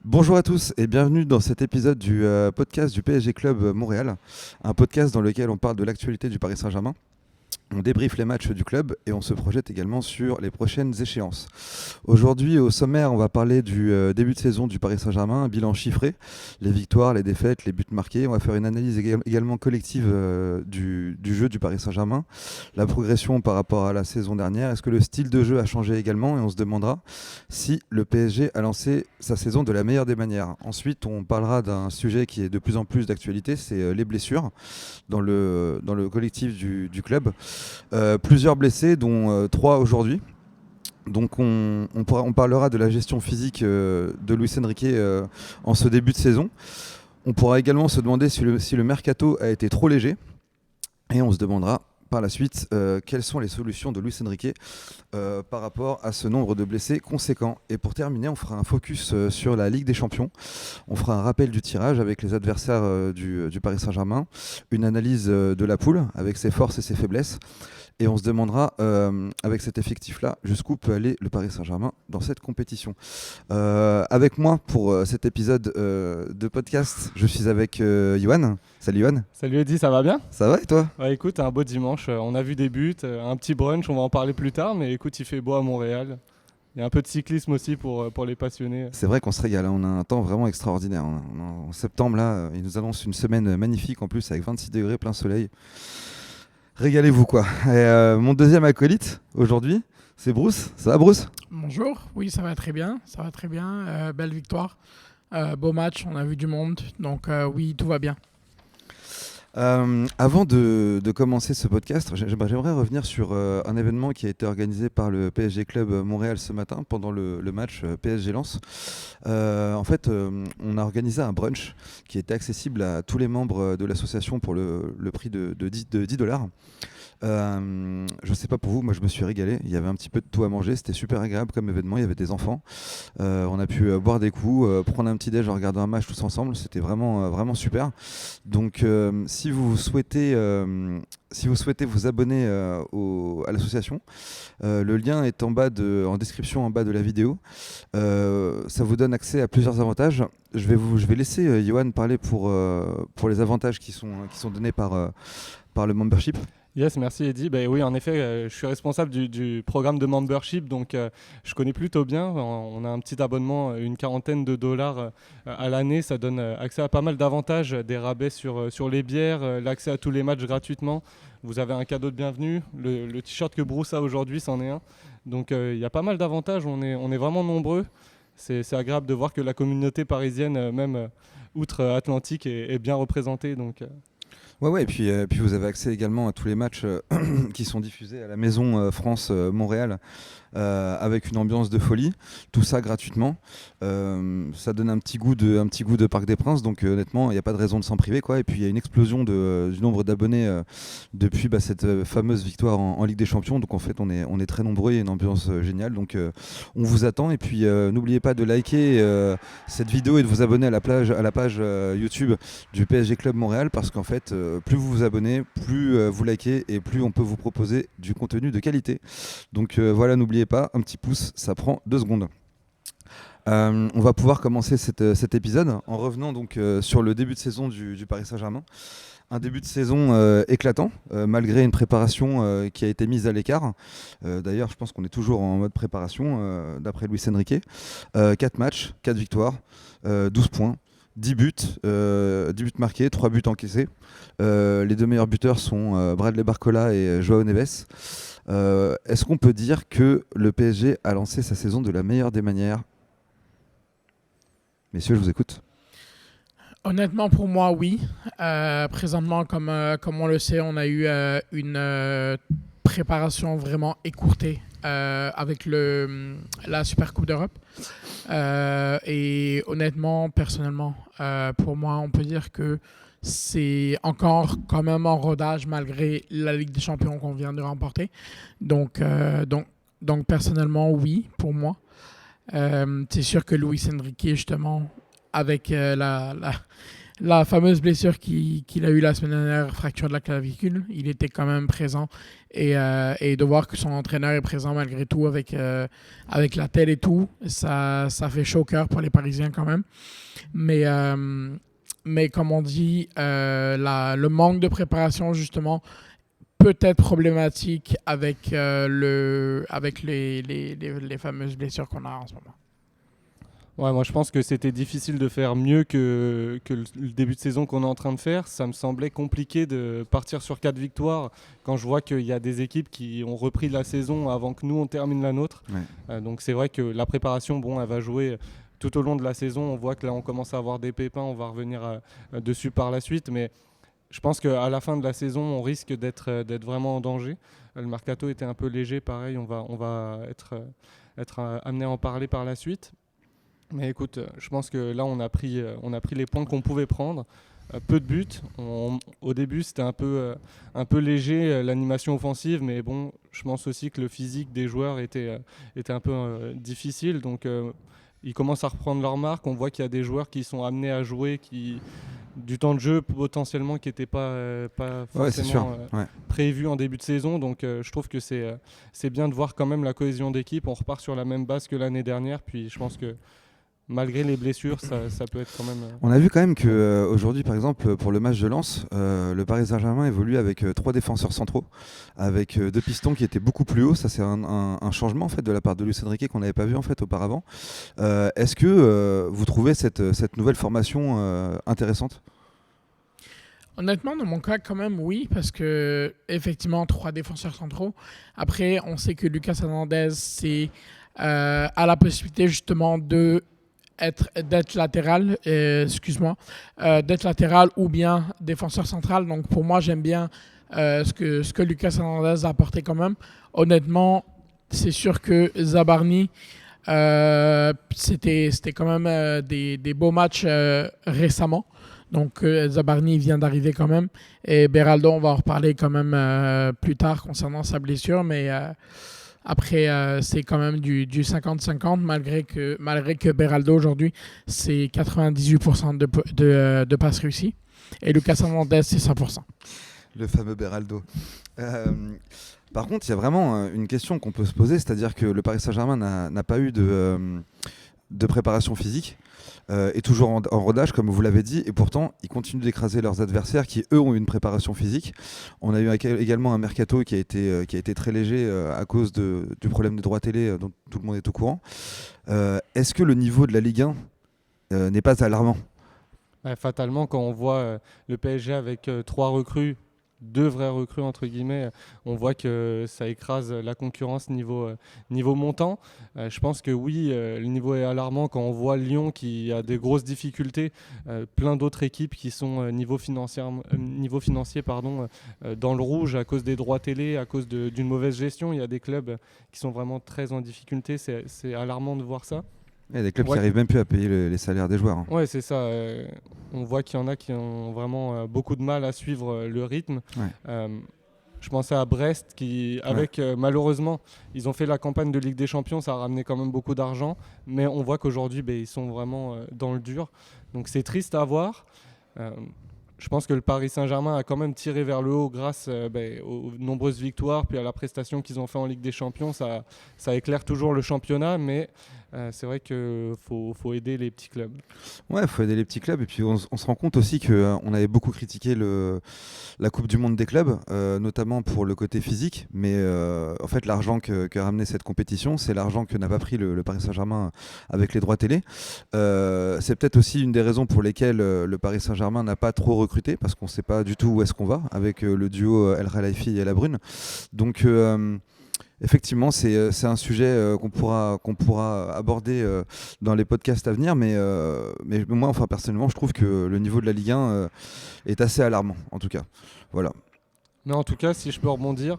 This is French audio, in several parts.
Bonjour à tous et bienvenue dans cet épisode du podcast du PSG Club Montréal, un podcast dans lequel on parle de l'actualité du Paris Saint-Germain. On débriefe les matchs du club et on se projette également sur les prochaines échéances. Aujourd'hui, au sommaire, on va parler du début de saison du Paris Saint-Germain, un bilan chiffré, les victoires, les défaites, les buts marqués. On va faire une analyse également collective du jeu du Paris Saint-Germain, la progression par rapport à la saison dernière. Est-ce que le style de jeu a changé également? Et on se demandera si le PSG a lancé sa saison de la meilleure des manières. Ensuite, on parlera d'un sujet qui est de plus en plus d'actualité, c'est les blessures dans le collectif du club. Plusieurs blessés, dont 3 aujourd'hui. Donc on parlera de la gestion physique de Luis Enrique en ce début de saison. On pourra également se demander si le mercato a été trop léger. Et on se demandera par la suite quelles sont les solutions de Luis Enrique par rapport à ce nombre de blessés conséquents. Et pour terminer, on fera un focus sur la Ligue des Champions. On fera un rappel du tirage avec les adversaires du Paris Saint-Germain, une analyse de la poule avec ses forces et ses faiblesses. Et on se demandera, avec cet effectif-là, jusqu'où peut aller le Paris Saint-Germain dans cette compétition. Avec moi pour cet épisode de podcast, je suis avec Yohan. Salut Yohan. Salut Eddy, ça va bien? Ça va et toi? Ouais, écoute, un beau dimanche, on a vu des buts, un petit brunch, on va en parler plus tard, mais écoute, il fait beau à Montréal. Il y a un peu de cyclisme aussi pour les passionnés. C'est vrai qu'on se régale, hein. On a un temps vraiment extraordinaire. En septembre, là, il nous annonce une semaine magnifique en plus avec 26 degrés, plein soleil. Régalez-vous quoi. Et, mon deuxième acolyte aujourd'hui, c'est Bruce. Ça va Bruce? Bonjour, oui ça va très bien, belle victoire, beau match, on a vu du monde, donc oui tout va bien. Avant de commencer ce podcast, j'aimerais revenir sur un événement qui a été organisé par le PSG Club Montréal ce matin pendant le match PSG Lens. En fait, on a organisé un brunch qui était accessible à tous les membres de l'association pour le prix de 10 dollars. Je sais pas pour vous, moi je me suis régalé. Il y avait un petit peu de tout à manger, c'était super agréable comme événement. Il y avait des enfants, on a pu boire des coups, prendre un petit déj, regarder un match tous ensemble. C'était vraiment super. Donc, si vous souhaitez vous abonner à l'association, le lien est en description en bas de la vidéo. Ça vous donne accès à plusieurs avantages. Je vais laisser Johan parler pour les avantages qui sont donnés par le membership. Yes, merci Eddy. Ben oui, en effet, je suis responsable du programme de membership, donc je connais plutôt bien. On a un petit abonnement, une quarantaine de dollars à l'année. Ça donne accès à pas mal d'avantages, des rabais sur les bières, l'accès à tous les matchs gratuitement. Vous avez un cadeau de bienvenue. Le t-shirt que Bruce a aujourd'hui, c'en est un. Donc il y a pas mal d'avantages. On est vraiment nombreux. C'est agréable de voir que la communauté parisienne, même outre-Atlantique, est bien représentée. Donc, Ouais, et puis vous avez accès également à tous les matchs qui sont diffusés à la Maison France-Montréal avec une ambiance de folie, tout ça gratuitement. Ça donne un petit goût de Parc des Princes, donc honnêtement, il n'y a pas de raison de s'en priver, quoi. Et puis il y a une explosion du nombre d'abonnés depuis cette fameuse victoire en Ligue des Champions. Donc en fait, on est très nombreux, il y a une ambiance géniale, donc on vous attend. Et puis n'oubliez pas de liker cette vidéo et de vous abonner à la page YouTube du PSG Club Montréal, parce qu'en fait, plus vous vous abonnez, plus vous likez et plus on peut vous proposer du contenu de qualité. Donc voilà, n'oubliez pas, un petit pouce, ça prend 2 secondes. On va pouvoir commencer cet épisode en revenant donc sur le début de saison du Paris Saint-Germain. Un début de saison éclatant, malgré une préparation qui a été mise à l'écart. D'ailleurs, je pense qu'on est toujours en mode préparation, d'après Luis Enrique. 4 matchs, 4 victoires, 12 points. 10 buts, 10 buts marqués, 3 buts encaissés. Les 2 meilleurs buteurs sont Bradley Barcola et Joao Neves. Est-ce qu'on peut dire que le PSG a lancé sa saison de la meilleure des manières? Messieurs, je vous écoute. Honnêtement pour moi oui, présentement comme on le sait on a eu une préparation vraiment écourtée avec la Super Coupe d'Europe. Et honnêtement, personnellement, pour moi, on peut dire que c'est encore quand même en rodage malgré la Ligue des Champions qu'on vient de remporter. Donc personnellement, oui, pour moi. C'est sûr que Luis Enrique, justement, avec la fameuse blessure qu'il a eue la semaine dernière, fracture de la clavicule, il était quand même présent. Et de voir que son entraîneur est présent malgré tout avec la telle et tout, ça fait chaud au cœur pour les Parisiens quand même. Mais comme on dit, le manque de préparation justement peut être problématique avec les fameuses blessures qu'on a en ce moment. Ouais, moi je pense que c'était difficile de faire mieux que le début de saison qu'on est en train de faire. Ça me semblait compliqué de partir sur 4 victoires quand je vois qu'il y a des équipes qui ont repris la saison avant que nous on termine la nôtre. Ouais. Donc c'est vrai que la préparation, elle va jouer tout au long de la saison. On voit que là on commence à avoir des pépins, on va revenir dessus par la suite. Mais je pense qu'à la fin de la saison, on risque d'être vraiment en danger. Le mercato était un peu léger, pareil, on va être amené à en parler par la suite. Mais écoute, je pense que là, on a pris les points qu'on pouvait prendre. Peu de buts. Au début, c'était un peu léger, l'animation offensive. Mais bon, je pense aussi que le physique des joueurs était un peu difficile. Donc, ils commencent à reprendre leur marque. On voit qu'il y a des joueurs qui sont amenés à jouer, du temps de jeu potentiellement qui n'était pas forcément prévu en début de saison. Donc, je trouve que c'est bien de voir quand même la cohésion d'équipe. On repart sur la même base que l'année dernière. Puis, je pense que malgré les blessures, ça peut être quand même... On a vu quand même qu'aujourd'hui, par exemple, pour le match de Lens, le Paris Saint-Germain évolue avec 3 défenseurs centraux, avec 2 pistons qui étaient beaucoup plus hauts. Ça, c'est un changement en fait, de la part de Luis Enrique qu'on n'avait pas vu en fait, auparavant. Est-ce que vous trouvez cette nouvelle formation intéressante ? Honnêtement, dans mon cas, quand même, oui, parce que effectivement, 3 défenseurs centraux. Après, on sait que Lucas Hernandez a la possibilité justement d'être latéral, d'être latéral ou bien défenseur central. Donc pour moi, j'aime bien ce que Lucas Hernandez a apporté quand même. Honnêtement, c'est sûr que Zabarni, c'était quand même des beaux matchs récemment. Donc Zabarni vient d'arriver quand même. Et Beraldo, on va en reparler quand même plus tard concernant sa blessure. Mais après, c'est quand même du 50-50, malgré que Beraldo, aujourd'hui, c'est 98% de passes réussies. Et Lucas Hernandez, c'est 100%. Le fameux Beraldo. Par contre, il y a vraiment une question qu'on peut se poser, c'est-à-dire que le Paris Saint-Germain n'a pas eu de préparation physique, est toujours en rodage, comme vous l'avez dit, et pourtant, ils continuent d'écraser leurs adversaires qui, eux, ont eu une préparation physique. On a eu également un mercato qui a été très léger à cause du problème des droits télé dont tout le monde est au courant. Est-ce que le niveau de la Ligue 1 n'est pas alarmant ? Fatalement, quand on voit le PSG avec 3 recrues, 2 vraies recrues entre guillemets, on voit que ça écrase la concurrence niveau montant. Je pense que oui, le niveau est alarmant quand on voit Lyon qui a des grosses difficultés, plein d'autres équipes qui sont niveau financier dans le rouge à cause des droits télé, à cause d'une mauvaise gestion. Il y a des clubs qui sont vraiment très en difficulté, c'est alarmant de voir ça. Il y a des clubs qui n'arrivent même plus à payer les salaires des joueurs. Ouais, c'est ça. On voit qu'il y en a qui ont vraiment beaucoup de mal à suivre le rythme. Ouais. Je pensais à Brest qui, malheureusement, ils ont fait la campagne de Ligue des Champions, ça a ramené quand même beaucoup d'argent, mais on voit qu'aujourd'hui, ils sont vraiment dans le dur. Donc c'est triste à voir. Je pense que le Paris Saint-Germain a quand même tiré vers le haut grâce aux nombreuses victoires, puis à la prestation qu'ils ont fait en Ligue des Champions. Ça éclaire toujours le championnat, mais c'est vrai qu'il faut aider les petits clubs. Ouais, il faut aider les petits clubs. Et puis on se rend compte aussi qu'on avait beaucoup critiqué la Coupe du Monde des clubs, notamment pour le côté physique. Mais en fait, l'argent qu'a ramené cette compétition, c'est l'argent que n'a pas pris le Paris Saint-Germain avec les droits télé. C'est peut-être aussi une des raisons pour lesquelles le Paris Saint-Germain n'a pas trop recruté, parce qu'on ne sait pas du tout où est-ce qu'on va avec le duo El Khelaifi et La Brune. Donc effectivement, c'est un sujet qu'on pourra aborder dans les podcasts à venir, mais moi, enfin, personnellement, je trouve que le niveau de la Ligue 1 est assez alarmant, en tout cas. Voilà. Mais en tout cas, si je peux rebondir,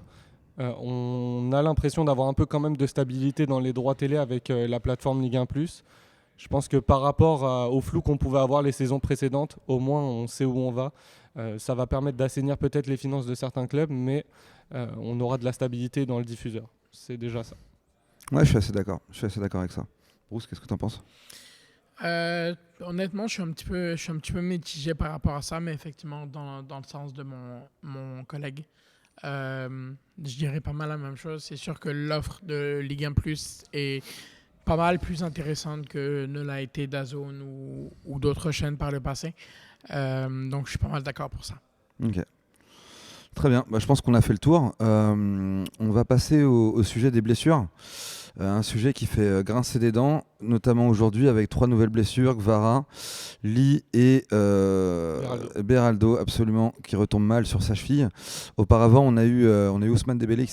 on a l'impression d'avoir un peu quand même de stabilité dans les droits télé avec la plateforme Ligue 1+. Je pense que par rapport au flou qu'on pouvait avoir les saisons précédentes, au moins on sait où on va. Ça va permettre d'assainir peut-être les finances de certains clubs, mais on aura de la stabilité dans le diffuseur. C'est déjà ça. Ouais, je suis assez d'accord avec ça. Bruce, qu'est-ce que tu en penses ? Honnêtement, je suis un petit peu mitigé par rapport à ça, mais effectivement, dans le sens de mon collègue, je dirais pas mal la même chose. C'est sûr que l'offre de Ligue 1 Plus est pas mal plus intéressante que ne l'a été DAZN ou d'autres chaînes par le passé. Donc, je suis pas mal d'accord pour ça. Ok. Très bien, je pense qu'on a fait le tour. On va passer au sujet des blessures. Un sujet qui fait grincer des dents, notamment aujourd'hui avec 3 nouvelles blessures, Gvara, Lee et Beraldo, absolument, qui retombe mal sur sa cheville. Auparavant, on a eu Ousmane Dembélé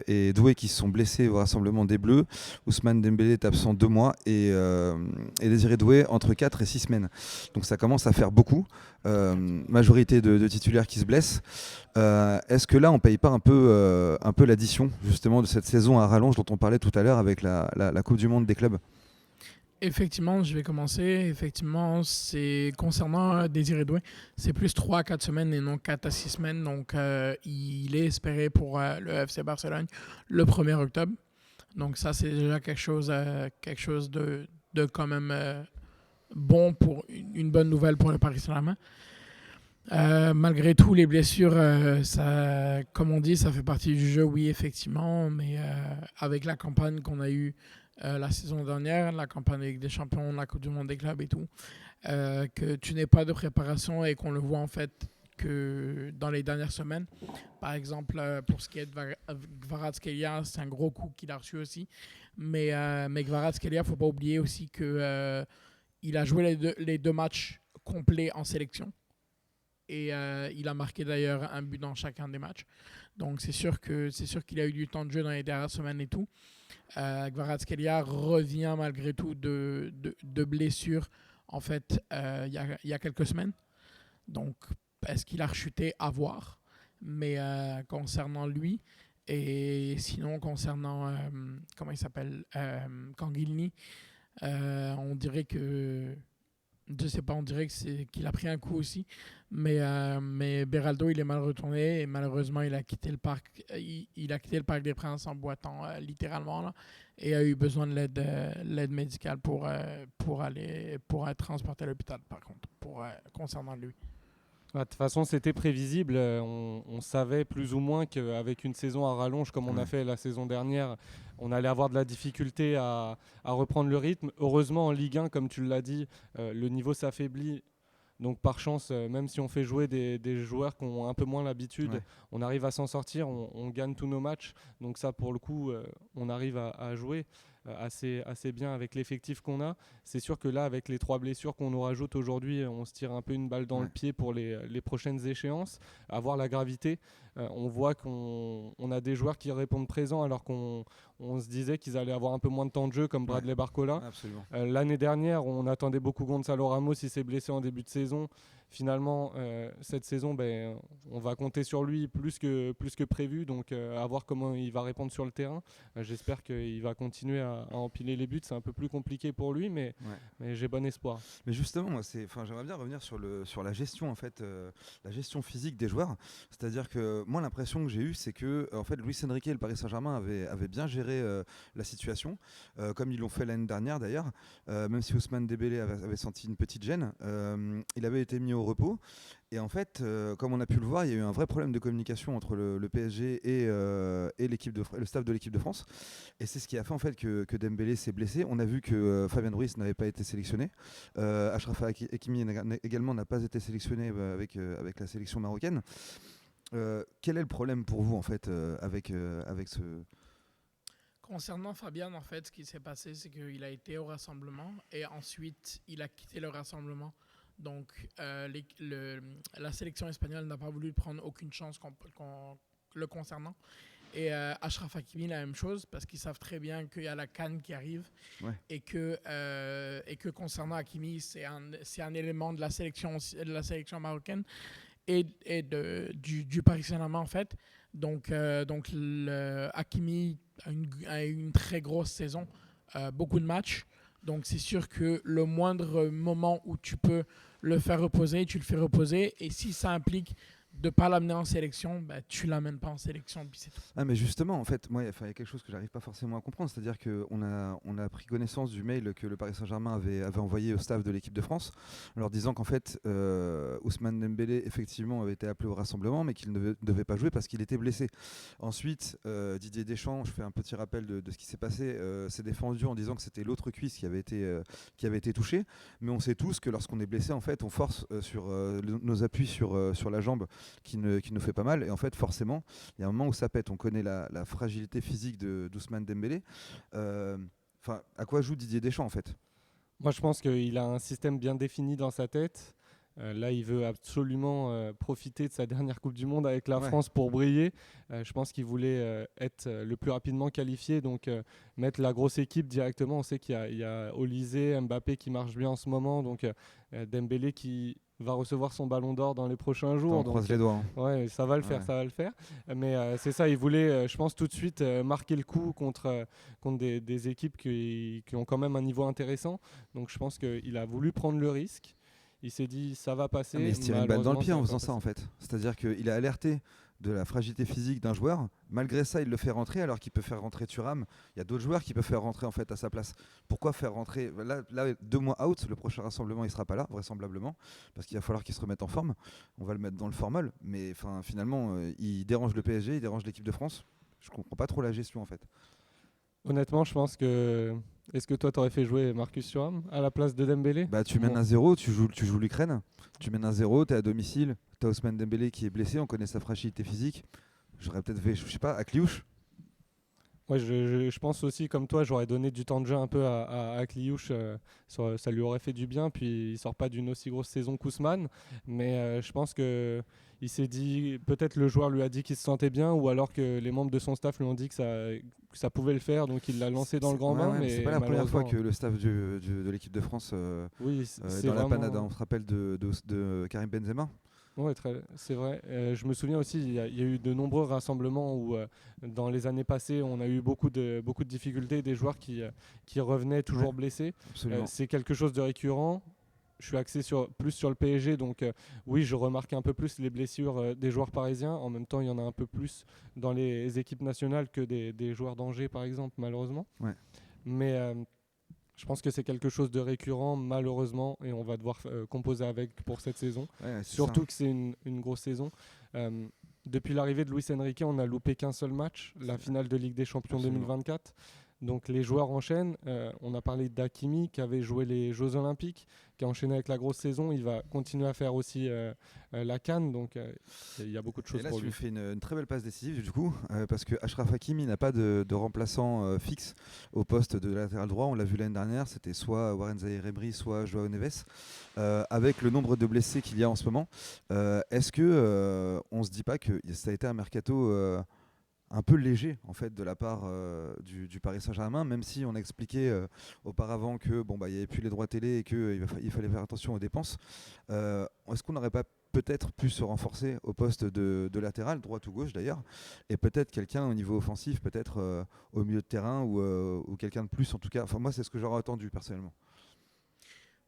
et Doué qui se sont blessés au rassemblement des Bleus. Ousmane Dembélé est absent 2 mois et Désiré Doué entre 4 et 6 semaines. Donc ça commence à faire beaucoup. Majorité de titulaires qui se blessent. Est-ce que là, on ne paye pas un peu l'addition justement de cette saison à rallonge dont on parlait tout à l'heure avec la Coupe du Monde des clubs? Effectivement, je vais commencer. Effectivement, c'est concernant Désiré Doué, c'est plus 3 à 4 semaines et non 4 à 6 semaines. Donc, il est espéré pour le FC Barcelone le 1er octobre. Donc, ça, c'est déjà quelque chose de quand même bon, pour une bonne nouvelle pour le Paris Saint-Germain. Malgré tout, les blessures, ça, comme on dit, ça fait partie du jeu, oui, effectivement. Mais avec la campagne qu'on a eue la saison dernière, la campagne avec des champions, la Coupe du Monde des clubs et tout, que tu n'aies pas de préparation et qu'on le voit en fait que dans les dernières semaines. Par exemple, pour ce qui est de Kvaratskhelia, c'est un gros coup qu'il a reçu aussi. Mais Kvaratskhelia, il ne faut pas oublier aussi qu'il a joué les deux matchs complets en sélection. Et il a marqué d'ailleurs un but dans chacun des matchs. Donc c'est sûr qu'il a eu du temps de jeu dans les dernières semaines et tout. Kvaratskhelia revient malgré tout de blessures en fait il y a quelques semaines. Donc est-ce qu'il a rechuté? À voir. Mais concernant lui et sinon concernant comment il s'appelle, Kangilny, on dirait que je sais pas, on dirait qu'il a pris un coup aussi, mais Beraldo il est mal retourné et malheureusement il a quitté le parc, il a quitté le Parc des Princes en boitant littéralement là, et a eu besoin de l'aide médicale pour être transporté à l'hôpital par contre concernant lui. De toute façon, c'était prévisible. On savait plus ou moins qu'avec une saison à rallonge, comme on a fait la saison dernière, on allait avoir de la difficulté à reprendre le rythme. Heureusement, en Ligue 1, comme tu l'as dit, le niveau s'affaiblit. Donc par chance, même si on fait jouer des joueurs qui ont un peu moins l'habitude, on arrive à s'en sortir, on gagne tous nos matchs. Donc ça, pour le coup, on arrive à jouer assez bien avec l'effectif qu'on a. C'est sûr que là, avec les 3 blessures qu'on nous rajoute aujourd'hui, on se tire un peu une balle dans le pied pour les prochaines échéances. À voir la gravité, on voit qu'on a des joueurs qui répondent présents alors qu'on se disait qu'ils allaient avoir un peu moins de temps de jeu, comme Bradley Barcola. L'année dernière, on attendait beaucoup Gonzalo Ramos, il s'est blessé en début de saison. Finalement, cette saison, on va compter sur lui plus que prévu. Donc, à voir comment il va répondre sur le terrain. J'espère qu'il va continuer à empiler les buts. C'est un peu plus compliqué pour lui, mais j'ai bon espoir. Mais justement, j'aimerais bien revenir sur la gestion, en fait, la gestion physique des joueurs. C'est-à-dire que moi, l'impression que j'ai eue, c'est que en fait, Luis Enrique et le Paris Saint-Germain avaient bien géré la situation, comme ils l'ont fait l'année dernière d'ailleurs. Même si Ousmane Dembélé avait senti une petite gêne, il avait été mis au repos. Et en fait, comme on a pu le voir, il y a eu un vrai problème de communication entre le PSG et le staff de l'équipe de France. Et c'est ce qui a fait en fait que Dembélé s'est blessé. On a vu que Fabien Ruiz n'avait pas été sélectionné. Achraf Hakimi également n'a pas été sélectionné avec la sélection marocaine. Quel est le problème pour vous en fait avec ce... Concernant Fabien, en fait, ce qui s'est passé, c'est qu'il a été au rassemblement et ensuite il a quitté le rassemblement. Donc, la sélection espagnole n'a pas voulu prendre aucune chance le concernant. Et Achraf Hakimi, la même chose, parce qu'ils savent très bien qu'il y a la CAN qui arrive et que concernant Hakimi, c'est un élément de la sélection marocaine et du Paris Saint-Germain, en fait. Donc Hakimi a eu une très grosse saison, beaucoup de matchs. Donc c'est sûr que le moindre moment où tu peux le faire reposer, tu le fais reposer. Et si ça implique de pas l'amener en sélection, tu l'amènes pas en sélection, puis c'est tout. Ah mais justement, en fait, moi, il y a quelque chose que j'arrive pas forcément à comprendre, c'est-à-dire qu'on a pris connaissance du mail que le Paris Saint-Germain avait envoyé au staff de l'équipe de France, en leur disant qu'en fait, Ousmane Dembélé, effectivement, avait été appelé au rassemblement, mais qu'il ne devait pas jouer parce qu'il était blessé. Ensuite, Didier Deschamps, je fais un petit rappel de ce qui s'est passé, s'est défendu en disant que c'était l'autre cuisse qui avait été touchée, mais on sait tous que lorsqu'on est blessé, en fait, on force sur nos appuis sur la jambe qui nous fait pas mal, et en fait forcément il y a un moment où ça pète. On connaît la fragilité physique d'Ousmane Dembélé. À quoi joue Didier Deschamps en fait? Moi, je pense qu'il a un système bien défini dans sa tête. Là, il veut absolument profiter de sa dernière Coupe du Monde avec la France pour briller. Je pense qu'il voulait être le plus rapidement qualifié, donc mettre la grosse équipe directement. On sait qu'il y a Olysée, Mbappé qui marche bien en ce moment, donc Dembélé qui va recevoir son ballon d'or dans les prochains jours. On croise les doigts. Ouais, ça va le faire, ça va le faire. Mais c'est ça, il voulait, je pense, tout de suite marquer le coup contre des équipes qui ont quand même un niveau intéressant. Donc je pense qu'il a voulu prendre le risque. Il s'est dit, ça va passer. Mais il se tire une balle dans le pied en faisant ça, en fait. C'est-à-dire qu'il a alerté de la fragilité physique d'un joueur. Malgré ça, il le fait rentrer alors qu'il peut faire rentrer Thuram. Il y a d'autres joueurs qui peuvent faire rentrer en fait à sa place. Pourquoi faire rentrer là 2 mois out, le prochain rassemblement il sera pas là vraisemblablement parce qu'il va falloir qu'il se remette en forme. On va le mettre dans le formol, mais finalement il dérange le PSG, il dérange l'équipe de France. Je comprends pas trop la gestion en fait. Honnêtement, je pense que... Est-ce que toi, t'aurais fait jouer Marcus Thuram à la place de Dembélé? Tu mènes 1-0, tu joues l'Ukraine. Tu mènes 1-0, t'es à domicile. T'as Ousmane Dembélé qui est blessé, on connaît sa fragilité physique. J'aurais peut-être fait, je sais pas, à Kliouche. Ouais, je pense aussi, comme toi, j'aurais donné du temps de jeu un peu à Kliouche. Ça lui aurait fait du bien. Puis il sort pas d'une aussi grosse saison qu'Ousmane. Mais je pense qu'il s'est dit, peut-être le joueur lui a dit qu'il se sentait bien, ou alors que les membres de son staff lui ont dit que ça pouvait le faire. Donc il l'a lancé dans le grand bain. Mais c'est pas la première fois que le staff de l'équipe de France est dans la panade. On se rappelle de Karim Benzema. Oui, c'est vrai. Je me souviens aussi, il y a eu de nombreux rassemblements où, dans les années passées, on a eu beaucoup de difficultés, des joueurs qui revenaient toujours blessés. C'est quelque chose de récurrent. Je suis axé plus sur le PSG, donc oui, je remarque un peu plus les blessures des joueurs parisiens. En même temps, il y en a un peu plus dans les équipes nationales que des joueurs d'Angers, par exemple, malheureusement. Ouais. Mais je pense que c'est quelque chose de récurrent, malheureusement, et on va devoir composer avec pour cette saison. Surtout que c'est une grosse saison. Depuis l'arrivée de Luis Enrique, on n'a loupé qu'un seul match, la finale de Ligue des Champions 2024. Donc les joueurs enchaînent. On a parlé d'Hakimi qui avait joué les Jeux Olympiques, qui a enchaîné avec la grosse saison. Il va continuer à faire aussi la CAN. Donc il y a beaucoup de choses pour lui. Et là, tu lui fais une très belle passe décisive du coup, parce que Achraf Hakimi n'a pas de remplaçant fixe au poste de latéral droit. On l'a vu l'année dernière, c'était soit Warren Zaïre-Emery, soit Joao Neves. Avec le nombre de blessés qu'il y a en ce moment, est-ce que on se dit pas que ça a été un mercato un peu léger en fait de la part du Paris Saint-Germain, même si on expliquait auparavant que il n'y avait plus les droits télé et qu'il fallait faire attention aux dépenses. Est-ce qu'on n'aurait pas peut-être pu se renforcer au poste de latéral, droite ou gauche d'ailleurs, et peut-être quelqu'un au niveau offensif, peut-être au milieu de terrain ou quelqu'un de plus en tout cas. Enfin moi c'est ce que j'aurais attendu personnellement.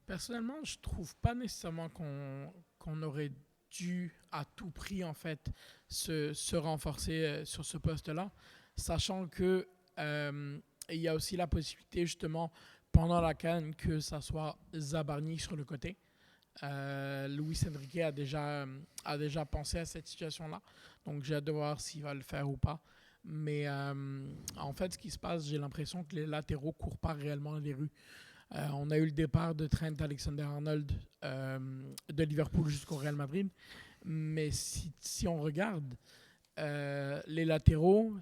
Personnellement, je trouve pas nécessairement qu'on aurait dû à tout prix en fait se renforcer sur ce poste-là, sachant que il y a aussi la possibilité justement pendant la CAN que ça soit Zabarni sur le côté. Luis Enrique a déjà pensé à cette situation-là, donc j'ai hâte de voir s'il va le faire ou pas. Mais en fait, ce qui se passe, j'ai l'impression que les latéraux courent pas réellement les rues. On a eu le départ de Trent Alexander-Arnold de Liverpool jusqu'au Real Madrid. Mais si on regarde, les latéraux,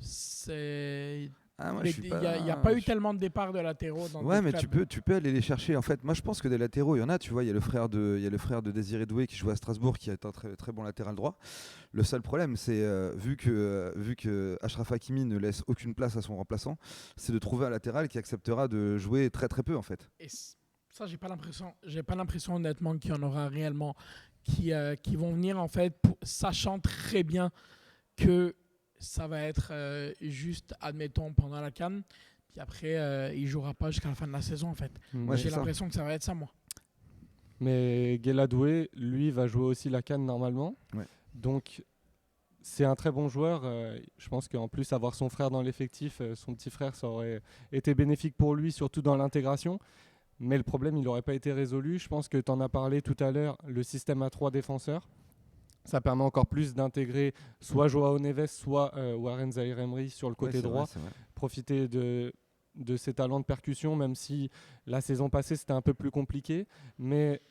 il n'y a pas eu tellement de départs de latéraux dans mais tu peux aller les chercher. En fait, moi je pense que des latéraux, il y en a. Tu vois, il y a le frère de Désiré Doué qui joue à Strasbourg, qui est un très, très bon latéral droit. Le seul problème, c'est vu que Achraf Hakimi ne laisse aucune place à son remplaçant, c'est de trouver un latéral qui acceptera de jouer très très peu en fait. Et ça, j'ai pas l'impression honnêtement qu'il y en aura réellement qui vont venir en fait, sachant très bien que ça va être juste, admettons, pendant la CAN. Puis après, il ne jouera pas jusqu'à la fin de la saison, en fait. J'ai l'impression que ça va être ça, moi. Mais Guéla Doué, lui, va jouer aussi la CAN normalement. Ouais. Donc c'est un très bon joueur. Je pense qu'en plus avoir son frère dans l'effectif, son petit frère, ça aurait été bénéfique pour lui, surtout dans l'intégration. Mais le problème, il n'aurait pas été résolu. Je pense que tu en as parlé tout à l'heure, le système à 3 défenseurs. Ça permet encore plus d'intégrer soit Joao Neves, soit Warren Zaïre-Emery sur le côté droit. C'est vrai. Profiter de ses talents de percussion, même si la saison passée, c'était un peu plus compliqué. Mais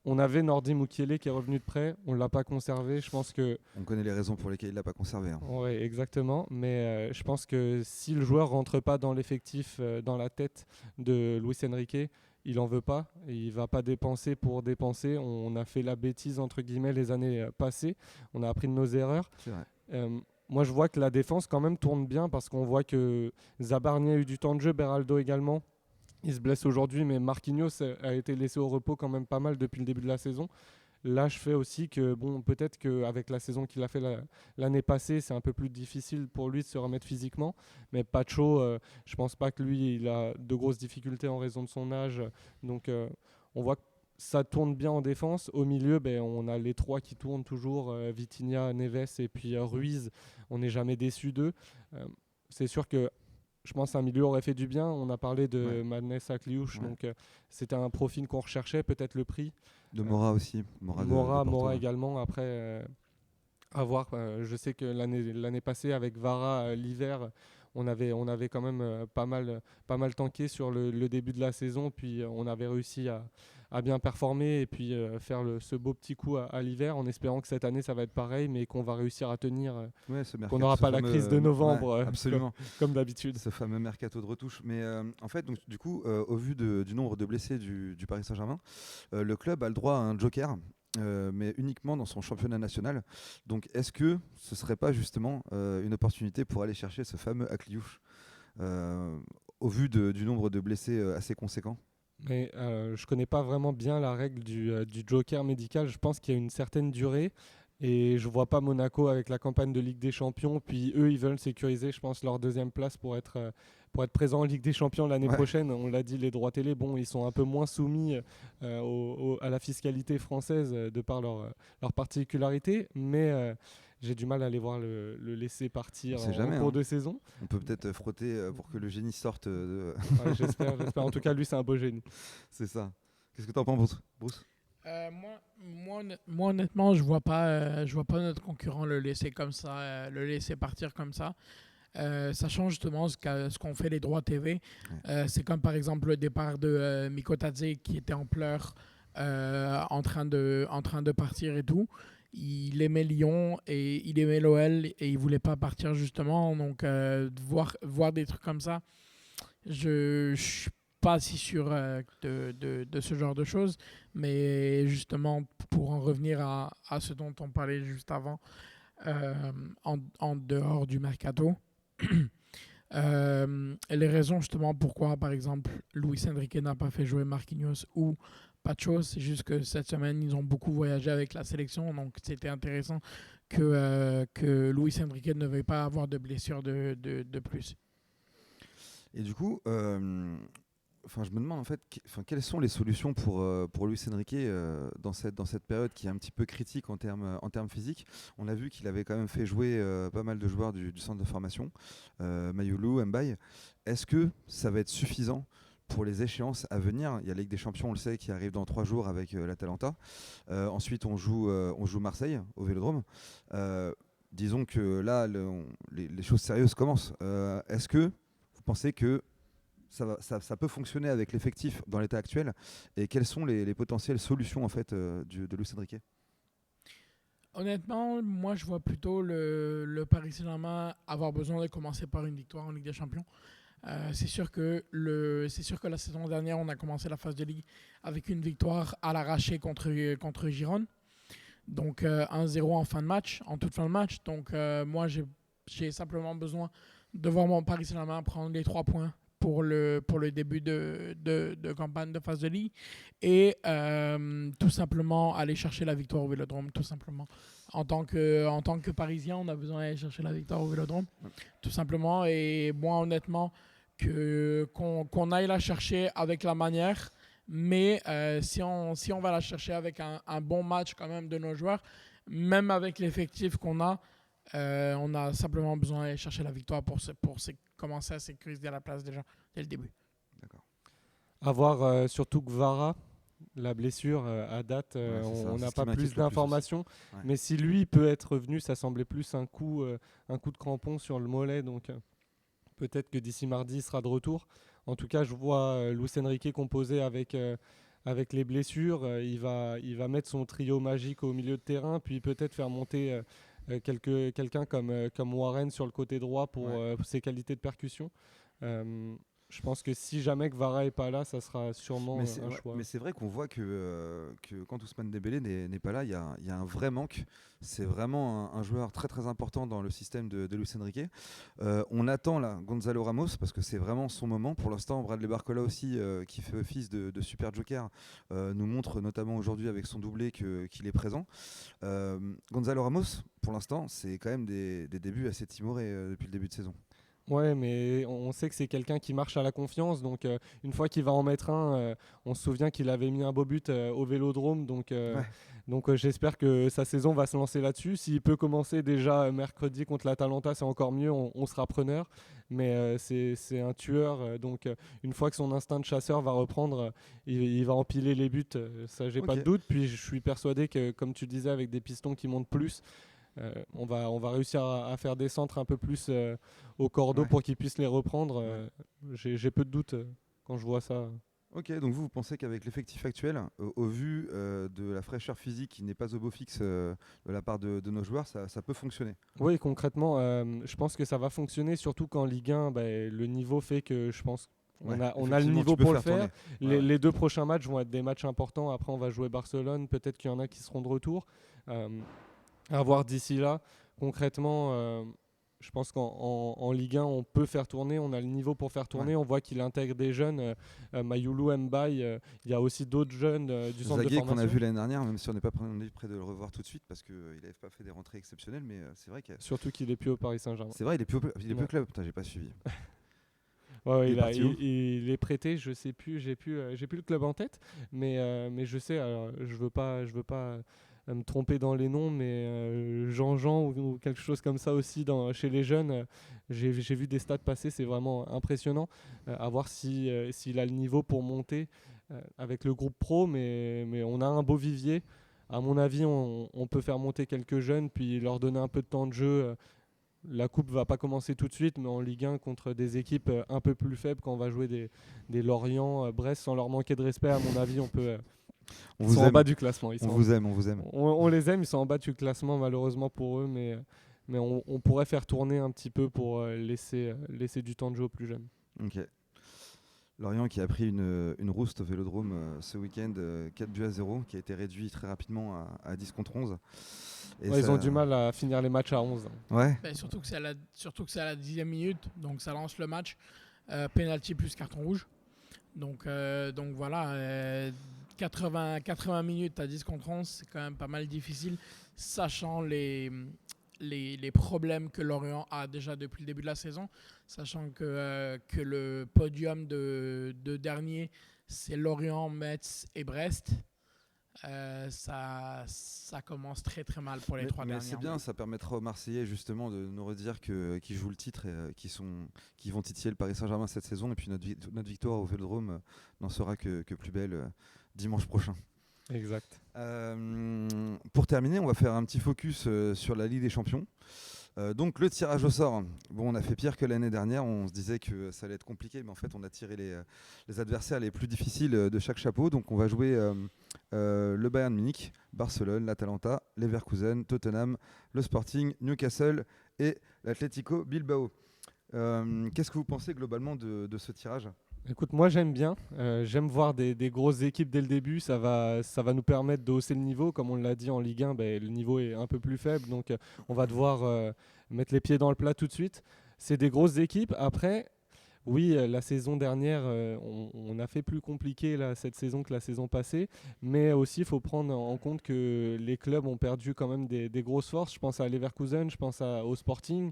on avait Nordi Mukiele qui est revenu de prêt. On ne l'a pas conservé. Je pense que... On connaît les raisons pour lesquelles il ne l'a pas conservé. Hein. Oui, exactement. Mais je pense que si le joueur ne rentre pas dans l'effectif, dans la tête de Luis Enrique, il n'en veut pas. Il ne va pas dépenser pour dépenser. On a fait la bêtise, entre guillemets, les années passées. On a appris de nos erreurs. C'est vrai. Moi, je vois que la défense, quand même, tourne bien parce qu'on voit que Zabarni a eu du temps de jeu, Beraldo également. Il se blesse aujourd'hui, mais Marquinhos a été laissé au repos quand même pas mal depuis le début de la saison. Là, je fais aussi que, bon, peut-être qu'avec la saison qu'il a fait l'année passée, c'est un peu plus difficile pour lui de se remettre physiquement. Mais Pacho, je pense pas que lui, il a de grosses difficultés en raison de son âge. Donc, on voit que ça tourne bien en défense. Au milieu, on a les trois qui tournent toujours, Vitinha, Neves et puis Ruiz. On n'est jamais déçu d'eux. C'est sûr que je pense qu'un milieu aurait fait du bien. On a parlé de Madness Akliouche, donc c'était un profil qu'on recherchait, peut-être le prix. De Mora aussi. Mora également. Après, à voir. Je sais que l'année passée, avec Vara, l'hiver, on avait quand même pas mal tanké sur le début de la saison. Puis on avait réussi à bien performer et puis faire ce beau petit coup à l'hiver, en espérant que cette année, ça va être pareil, mais qu'on va réussir à tenir, qu'on n'aura pas la crise de novembre, absolument. comme d'habitude. Ce fameux mercato de retouche. Mais en fait, donc, du coup, au vu du nombre de blessés du Paris Saint-Germain, le club a le droit à un joker. Mais uniquement dans son championnat national. Donc est-ce que ce ne serait pas justement une opportunité pour aller chercher ce fameux Akliouche au vu du nombre de blessés assez conséquent? Mais je connais pas vraiment bien la règle du joker médical. Je pense qu'il y a une certaine durée et je vois pas Monaco avec la campagne de Ligue des Champions. Puis eux, ils veulent sécuriser, je pense, leur deuxième place pour être présent en Ligue des Champions l'année prochaine. On l'a dit, les droits télé, bon, ils sont un peu moins soumis à la fiscalité française de par leur particularité, mais j'ai du mal à les voir le laisser partir en cours de saison. On peut peut-être frotter pour que le génie sorte. J'espère. En tout cas, lui, c'est un beau génie. C'est ça. Qu'est-ce que tu en penses, Bruce? Moi, honnêtement, je vois pas notre concurrent le laisser comme ça, le laisser partir comme ça. Sachant justement ce qu'ont fait les droits TV. C'est comme par exemple le départ de Miko Tadze qui était en pleurs en train de partir et tout. Il aimait Lyon et il aimait l'OL et il voulait pas partir justement. Donc voir des trucs comme ça, je suis pas si sûr de ce genre de choses. Mais justement, pour en revenir à ce dont on parlait juste avant, en dehors du mercato, les raisons justement pourquoi, par exemple, Luis Enrique n'a pas fait jouer Marquinhos ou Pacho, c'est juste que cette semaine, ils ont beaucoup voyagé avec la sélection, donc c'était intéressant que Luis Enrique ne veuille pas avoir de blessure de plus. Et du coup, je me demande en fait, quelles sont les solutions pour Luis Enrique dans cette période qui est un petit peu critique en termes physiques. On a vu qu'il avait quand même fait jouer pas mal de joueurs du centre de formation, Mayulu, Mbaye. Est-ce que ça va être suffisant pour les échéances à venir? Il y a la Ligue des Champions, on le sait, qui arrive dans 3 jours avec l'Atalanta. Ensuite, on joue Marseille au Vélodrome. Disons que là, les choses sérieuses commencent. Est-ce que vous pensez que ça peut fonctionner avec l'effectif dans l'état actuel? Et quelles sont les potentielles solutions en fait, de Luis Enrique? Honnêtement, moi je vois plutôt le Paris Saint-Germain avoir besoin de commencer par une victoire en Ligue des Champions. C'est sûr que la saison dernière, on a commencé la phase de Ligue avec une victoire à l'arraché contre Girone. Donc 1-0 en toute fin de match. Donc moi, j'ai simplement besoin de voir mon Paris Saint-Germain prendre les 3 points pour le début de campagne de phase de Ligue et tout simplement aller chercher la victoire au Vélodrome, tout simplement. En tant que Parisien, on a besoin d'aller chercher la victoire au Vélodrome, tout simplement. Et moi, honnêtement, qu'on aille la chercher avec la manière, mais si on va la chercher avec un bon match quand même de nos joueurs, même avec l'effectif qu'on a, on a simplement besoin d'aller chercher la victoire pour commencer à sécuriser la place déjà dès le début. D'accord. À voir surtout Gvara, la blessure à date, on n'a pas plus d'informations. Ouais. Mais si lui peut être revenu, ça semblait plus un coup de crampon sur le mollet. Donc peut-être que d'ici mardi, il sera de retour. En tout cas, je vois Luis Enrique composer avec les blessures. Il va mettre son trio magique au milieu de terrain, puis peut-être faire monter quelqu'un comme Warren sur le côté droit pour ses qualités de percussion. Je pense que si jamais Gvara n'est pas là, ça sera sûrement un choix. Mais c'est vrai qu'on voit que quand Ousmane Dembélé n'est pas là, il y a un vrai manque. C'est vraiment un joueur très très important dans le système de Luis Enrique. On attend là Gonzalo Ramos parce que c'est vraiment son moment. Pour l'instant, Bradley Barcola aussi, qui fait office de super joker, nous montre notamment aujourd'hui avec son doublé qu'il est présent. Gonzalo Ramos, pour l'instant, c'est quand même des débuts assez timorés depuis le début de saison. Ouais, mais on sait que c'est quelqu'un qui marche à la confiance. Donc, une fois qu'il va en mettre un, on se souvient qu'il avait mis un beau but au Vélodrome. Donc, j'espère que sa saison va se lancer là-dessus. S'il peut commencer déjà mercredi contre l'Atalanta, c'est encore mieux. On sera preneur. Mais c'est un tueur. Donc, une fois que son instinct de chasseur va reprendre, il va empiler les buts. Ça, j'ai pas de doute. Puis, je suis persuadé que, comme tu disais, avec des pistons qui montent plus, on va réussir à faire des centres un peu plus au cordeau pour qu'ils puissent les reprendre. J'ai peu de doutes quand je vois ça. Ok, donc vous pensez qu'avec l'effectif actuel, au vu de la fraîcheur physique qui n'est pas au beau fixe de la part de nos joueurs, ça peut fonctionner? Oui, concrètement, je pense que ça va fonctionner, surtout qu'en Ligue 1, le niveau fait que je pense on a le niveau pour le faire. Les 2 prochains matchs vont être des matchs importants. Après, on va jouer Barcelone. Peut-être qu'il y en a qui seront de retour. À voir d'ici là. Concrètement, je pense qu'en Ligue 1, on peut faire tourner. On a le niveau pour faire tourner. On voit qu'il intègre des jeunes. Mayoulou, Mbaye. Il y a aussi d'autres jeunes du centre de formation. Qu'on a vu l'année dernière, même si on n'est pas prêt de le revoir tout de suite parce qu'il n'avait pas fait des rentrées exceptionnelles. Mais c'est vrai surtout qu'il est plus au Paris Saint-Germain. C'est vrai, il est plus au club. Putain, j'ai pas suivi. Il est prêté, je sais plus, j'ai plus le club en tête, mais je sais, alors, je veux pas me tromper dans les noms, mais Jean ou quelque chose comme ça aussi chez les jeunes, j'ai vu des stats passer, c'est vraiment impressionnant, à voir s'il a le niveau pour monter avec le groupe pro, mais on a un beau vivier. À mon avis, on peut faire monter quelques jeunes, puis leur donner un peu de temps de jeu. La coupe va pas commencer tout de suite, mais en Ligue 1 contre des équipes un peu plus faibles, quand on va jouer des Lorient, Brest, sans leur manquer de respect, à mon avis, on peut. Ils sont en bas du classement. On vous aime. On les aime, ils sont en bas du classement malheureusement pour eux, mais on pourrait faire tourner un petit peu pour laisser du temps de jeu aux plus jeunes. Ok. Lorient qui a pris une rouste au Vélodrome ce week-end, 4-0, qui a été réduit très rapidement à 10 contre 11. Et ils ont du mal à finir les matchs à 11. Ouais. Surtout que c'est à la 10e minute, donc ça lance le match. Penalty plus carton rouge. Donc voilà, 80 minutes à 10 contre 11, c'est quand même pas mal difficile, sachant les problèmes que Lorient a déjà depuis le début de la saison, sachant que le podium de dernier, c'est Lorient, Metz et Brest. Ça commence très très mal pour les 3 derniers. C'est bien, ça permettra aux Marseillais justement de nous redire qu'ils jouent le titre et qu'ils vont titiller le Paris Saint-Germain cette saison. Et puis notre victoire au Vélodrome n'en sera que plus belle dimanche prochain. Exact. Pour terminer, on va faire un petit focus sur la Ligue des Champions. Donc le tirage au sort, on a fait pire que l'année dernière, on se disait que ça allait être compliqué, mais en fait on a tiré les adversaires les plus difficiles de chaque chapeau. Donc on va jouer le Bayern Munich, Barcelone, l'Atalanta, Leverkusen, Tottenham, le Sporting, Newcastle et l'Atlético Bilbao. Qu'est-ce que vous pensez globalement de ce tirage ? Écoute, moi j'aime bien, j'aime voir des grosses équipes dès le début, ça va nous permettre de hausser le niveau, comme on l'a dit en Ligue 1, le niveau est un peu plus faible, donc on va devoir mettre les pieds dans le plat tout de suite. C'est des grosses équipes, après, oui, la saison dernière, on a fait plus compliqué cette saison que la saison passée, mais aussi il faut prendre en compte que les clubs ont perdu quand même des grosses forces, je pense à Leverkusen, je pense au Sporting,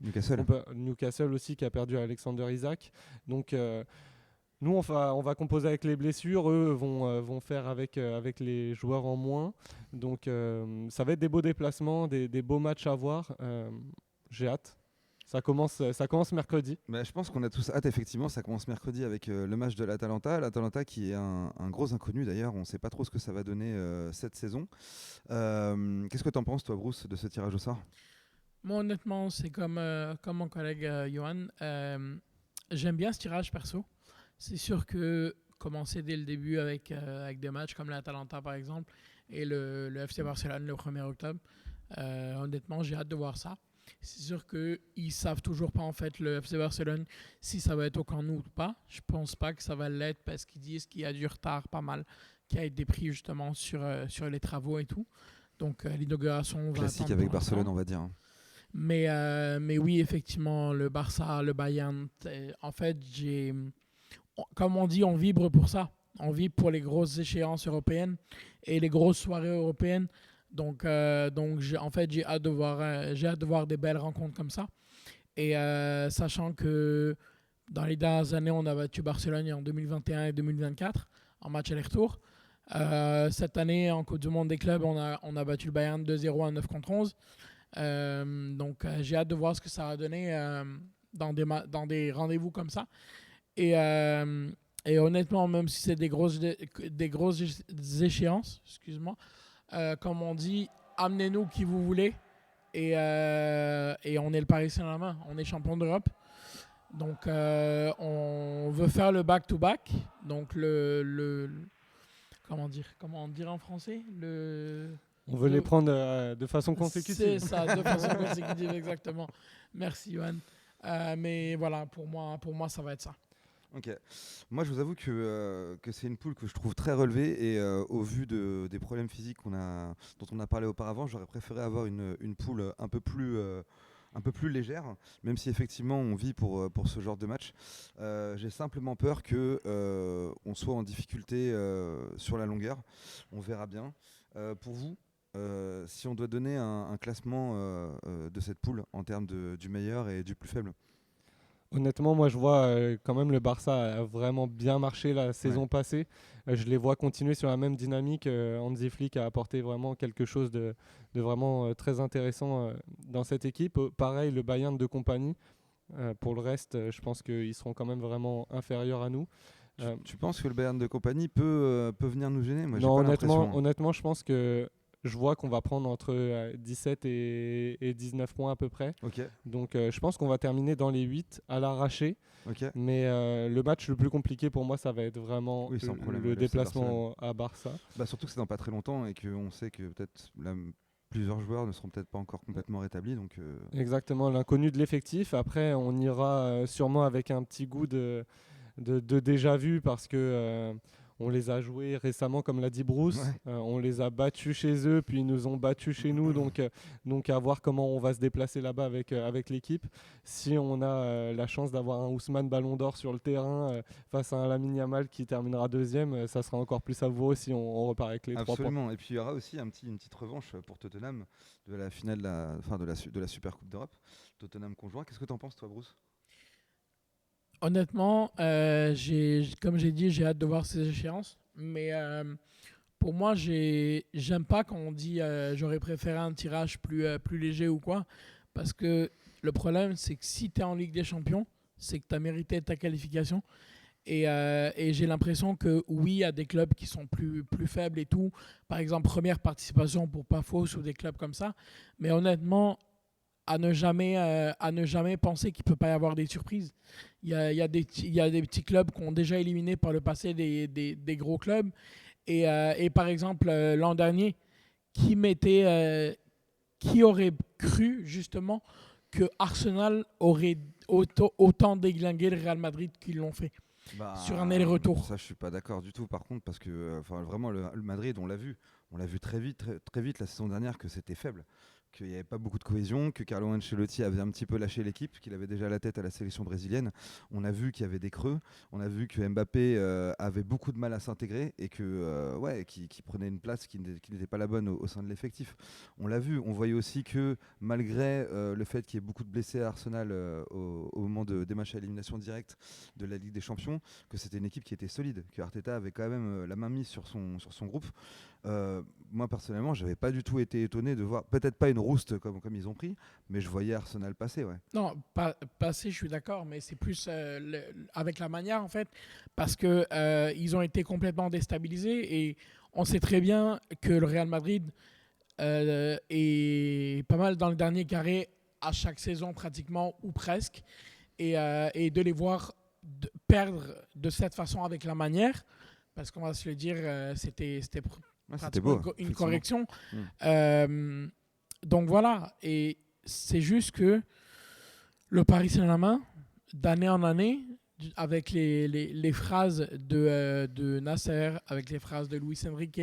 Newcastle aussi qui a perdu Alexander Isak, donc Nous, on va composer avec les blessures. Eux vont faire avec les joueurs en moins. Donc, ça va être des beaux déplacements, des beaux matchs à voir. J'ai hâte. Ça commence mercredi. Bah, je pense qu'on a tous hâte, effectivement. Ça commence mercredi avec le match de l'Atalanta. L'Atalanta qui est un gros inconnu d'ailleurs. On ne sait pas trop ce que ça va donner cette saison. Qu'est-ce que tu en penses, toi, Bruce, de ce tirage au sort? Moi, honnêtement, c'est comme mon collègue Johan. J'aime bien ce tirage perso. C'est sûr que commencer dès le début avec des matchs comme l'Atalanta, par exemple, et le FC Barcelone le 1er octobre, honnêtement, j'ai hâte de voir ça. C'est sûr qu'ils ne savent toujours pas, en fait, le FC Barcelone, si ça va être au Camp Nou ou pas. Je ne pense pas que ça va l'être parce qu'ils disent qu'il y a du retard pas mal qui a été pris justement sur les travaux et tout. Donc, l'inauguration va Classique attendre avec pour Barcelone, l'instant. on va dire, hein. Mais oui, effectivement, le Barça, le Bayern, en fait, comme on dit, on vibre pour ça. On vibre pour les grosses échéances européennes et les grosses soirées européennes. Donc en fait, j'ai hâte de voir des belles rencontres comme ça. Et sachant que dans les dernières années, on a battu Barcelone en 2021 et 2024 en match aller-retour. Cette année, en Coupe du Monde des clubs, on a battu le Bayern 2-0 à 9 contre 11. J'ai hâte de voir ce que ça va donner dans des rendez-vous comme ça. Et honnêtement, même si c'est des grosses échéances, excuse-moi, comme on dit, amenez-nous qui vous voulez. Et on est le Paris Saint-Germain, on est champion d'Europe. Donc on veut faire le back-to-back. Donc comment dire en français On veut les prendre de façon consécutive. C'est ça, de façon consécutive, exactement. Merci, Johan. Mais voilà, pour moi, ça va être ça. Ok. Moi, je vous avoue que c'est une poule que je trouve très relevée et au vu des problèmes physiques dont on a parlé auparavant, j'aurais préféré avoir une poule un peu plus légère, même si effectivement on vit pour ce genre de match. J'ai simplement peur qu'on soit en difficulté sur la longueur. On verra bien. Pour vous, si on doit donner un classement de cette poule en termes du meilleur et du plus faible. Honnêtement, moi, je vois quand même le Barça a vraiment bien marché la saison passée. Je les vois continuer sur la même dynamique. Hansi Flick a apporté vraiment quelque chose de vraiment très intéressant dans cette équipe. Pareil, le Bayern de compagnie. Pour le reste, je pense qu'ils seront quand même vraiment inférieurs à nous. Tu penses que le Bayern de compagnie peut venir nous gêner? Moi, j'ai Non, pas l'impression. honnêtement, je pense que je vois qu'on va prendre entre 17 et 19 points à peu près. Ok. Donc je pense qu'on va terminer dans les 8 à l'arraché. Ok. Mais le match le plus compliqué pour moi, ça va être vraiment Oui, sans problème, le le FC déplacement à Barça. Bah, surtout que c'est dans pas très longtemps et qu'on sait que peut-être plusieurs joueurs ne seront peut-être pas encore complètement rétablis. Donc, Exactement, l'inconnu de l'effectif. Après, on ira sûrement avec un petit goût de déjà vu parce que on les a joués récemment, comme l'a dit Bruce. Ouais. On les a battus chez eux, puis ils nous ont battus chez nous. Donc à voir comment on va se déplacer là-bas avec l'équipe. Si on a la chance d'avoir un Ousmane Ballon d'Or sur le terrain face à un Lamine Yamal qui terminera deuxième, ça sera encore plus savoureux si on repart avec les 3 points. Absolument. Et puis il y aura aussi une petite revanche pour Tottenham de la finale de la Super Coupe d'Europe. Tottenham conjoint. Qu'est-ce que tu en penses, toi, Bruce? Honnêtement, comme j'ai dit, j'ai hâte de voir ces échéances. Mais pour moi, j'aime pas quand on dit j'aurais préféré un tirage plus léger ou quoi. Parce que le problème, c'est que si tu es en Ligue des Champions, c'est que tu as mérité ta qualification. Et j'ai l'impression que oui, il y a des clubs qui sont plus faibles et tout. Par exemple, première participation pour Pafos ou des clubs comme ça. Mais honnêtement, à ne jamais penser qu'il ne peut pas y avoir des surprises. Il y a des petits clubs qui ont déjà éliminé par le passé des gros clubs. Et par exemple, l'an dernier, qui aurait cru justement que Arsenal aurait autant déglingué le Real Madrid qu'ils l'ont fait sur un aller-retour? Ça, je suis pas d'accord du tout, par contre, parce que vraiment, le Madrid, on l'a vu. On l'a vu très vite la saison dernière que c'était faible, qu'il n'y avait pas beaucoup de cohésion, que Carlo Ancelotti avait un petit peu lâché l'équipe, qu'il avait déjà la tête à la sélection brésilienne. On a vu qu'il y avait des creux, on a vu que Mbappé avait beaucoup de mal à s'intégrer et que qui prenait une place qui n'était pas la bonne au sein de l'effectif. On l'a vu, on voyait aussi que malgré le fait qu'il y ait beaucoup de blessés à Arsenal au moment des matchs à élimination directe de la Ligue des Champions, que c'était une équipe qui était solide, que Arteta avait quand même la main mise sur son groupe. Moi personnellement, j'avais pas du tout été étonné de voir, peut-être pas une rouste comme ils ont pris, mais je voyais Arsenal passer, ouais. Non, passer, je suis d'accord, mais c'est plus avec la manière en fait, parce que ils ont été complètement déstabilisés et on sait très bien que le Real Madrid est pas mal dans le dernier carré à chaque saison pratiquement ou presque, et de les voir perdre de cette façon avec la manière, parce qu'on va se le dire, c'était C'était pratiquement beau, une effectivement. correction. Mm. Donc voilà, et c'est juste que le Paris Saint-Germain, d'année en année, avec les phrases de Nasser, avec les phrases de Luis Enrique,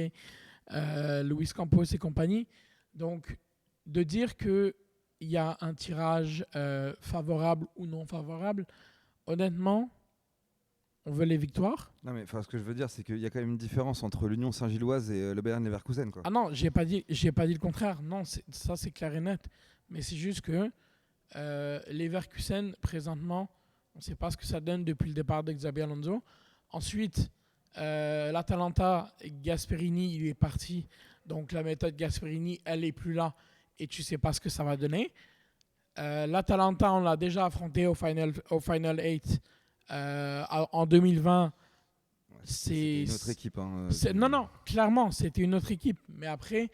Luis Campos et compagnie, donc de dire qu'il y a un tirage favorable ou non favorable, honnêtement, on veut les victoires. Non mais ce que je veux dire, c'est qu'il y a quand même une différence entre l'Union Saint-Gilloise et le Bayern Leverkusen, quoi. Ah non, j'ai pas dit le contraire. Non, ça c'est clair et net. Mais c'est juste que Leverkusen, présentement, on ne sait pas ce que ça donne depuis le départ de Xabi Alonso. Ensuite, l'Atalanta, Gasperini, il est parti. Donc la méthode Gasperini, elle n'est plus là. Et tu ne sais pas ce que ça va donner. L'Atalanta, on l'a déjà affronté au Final 8 en 2020. C'était une autre équipe. Hein, Non, clairement, c'était une autre équipe. Mais après,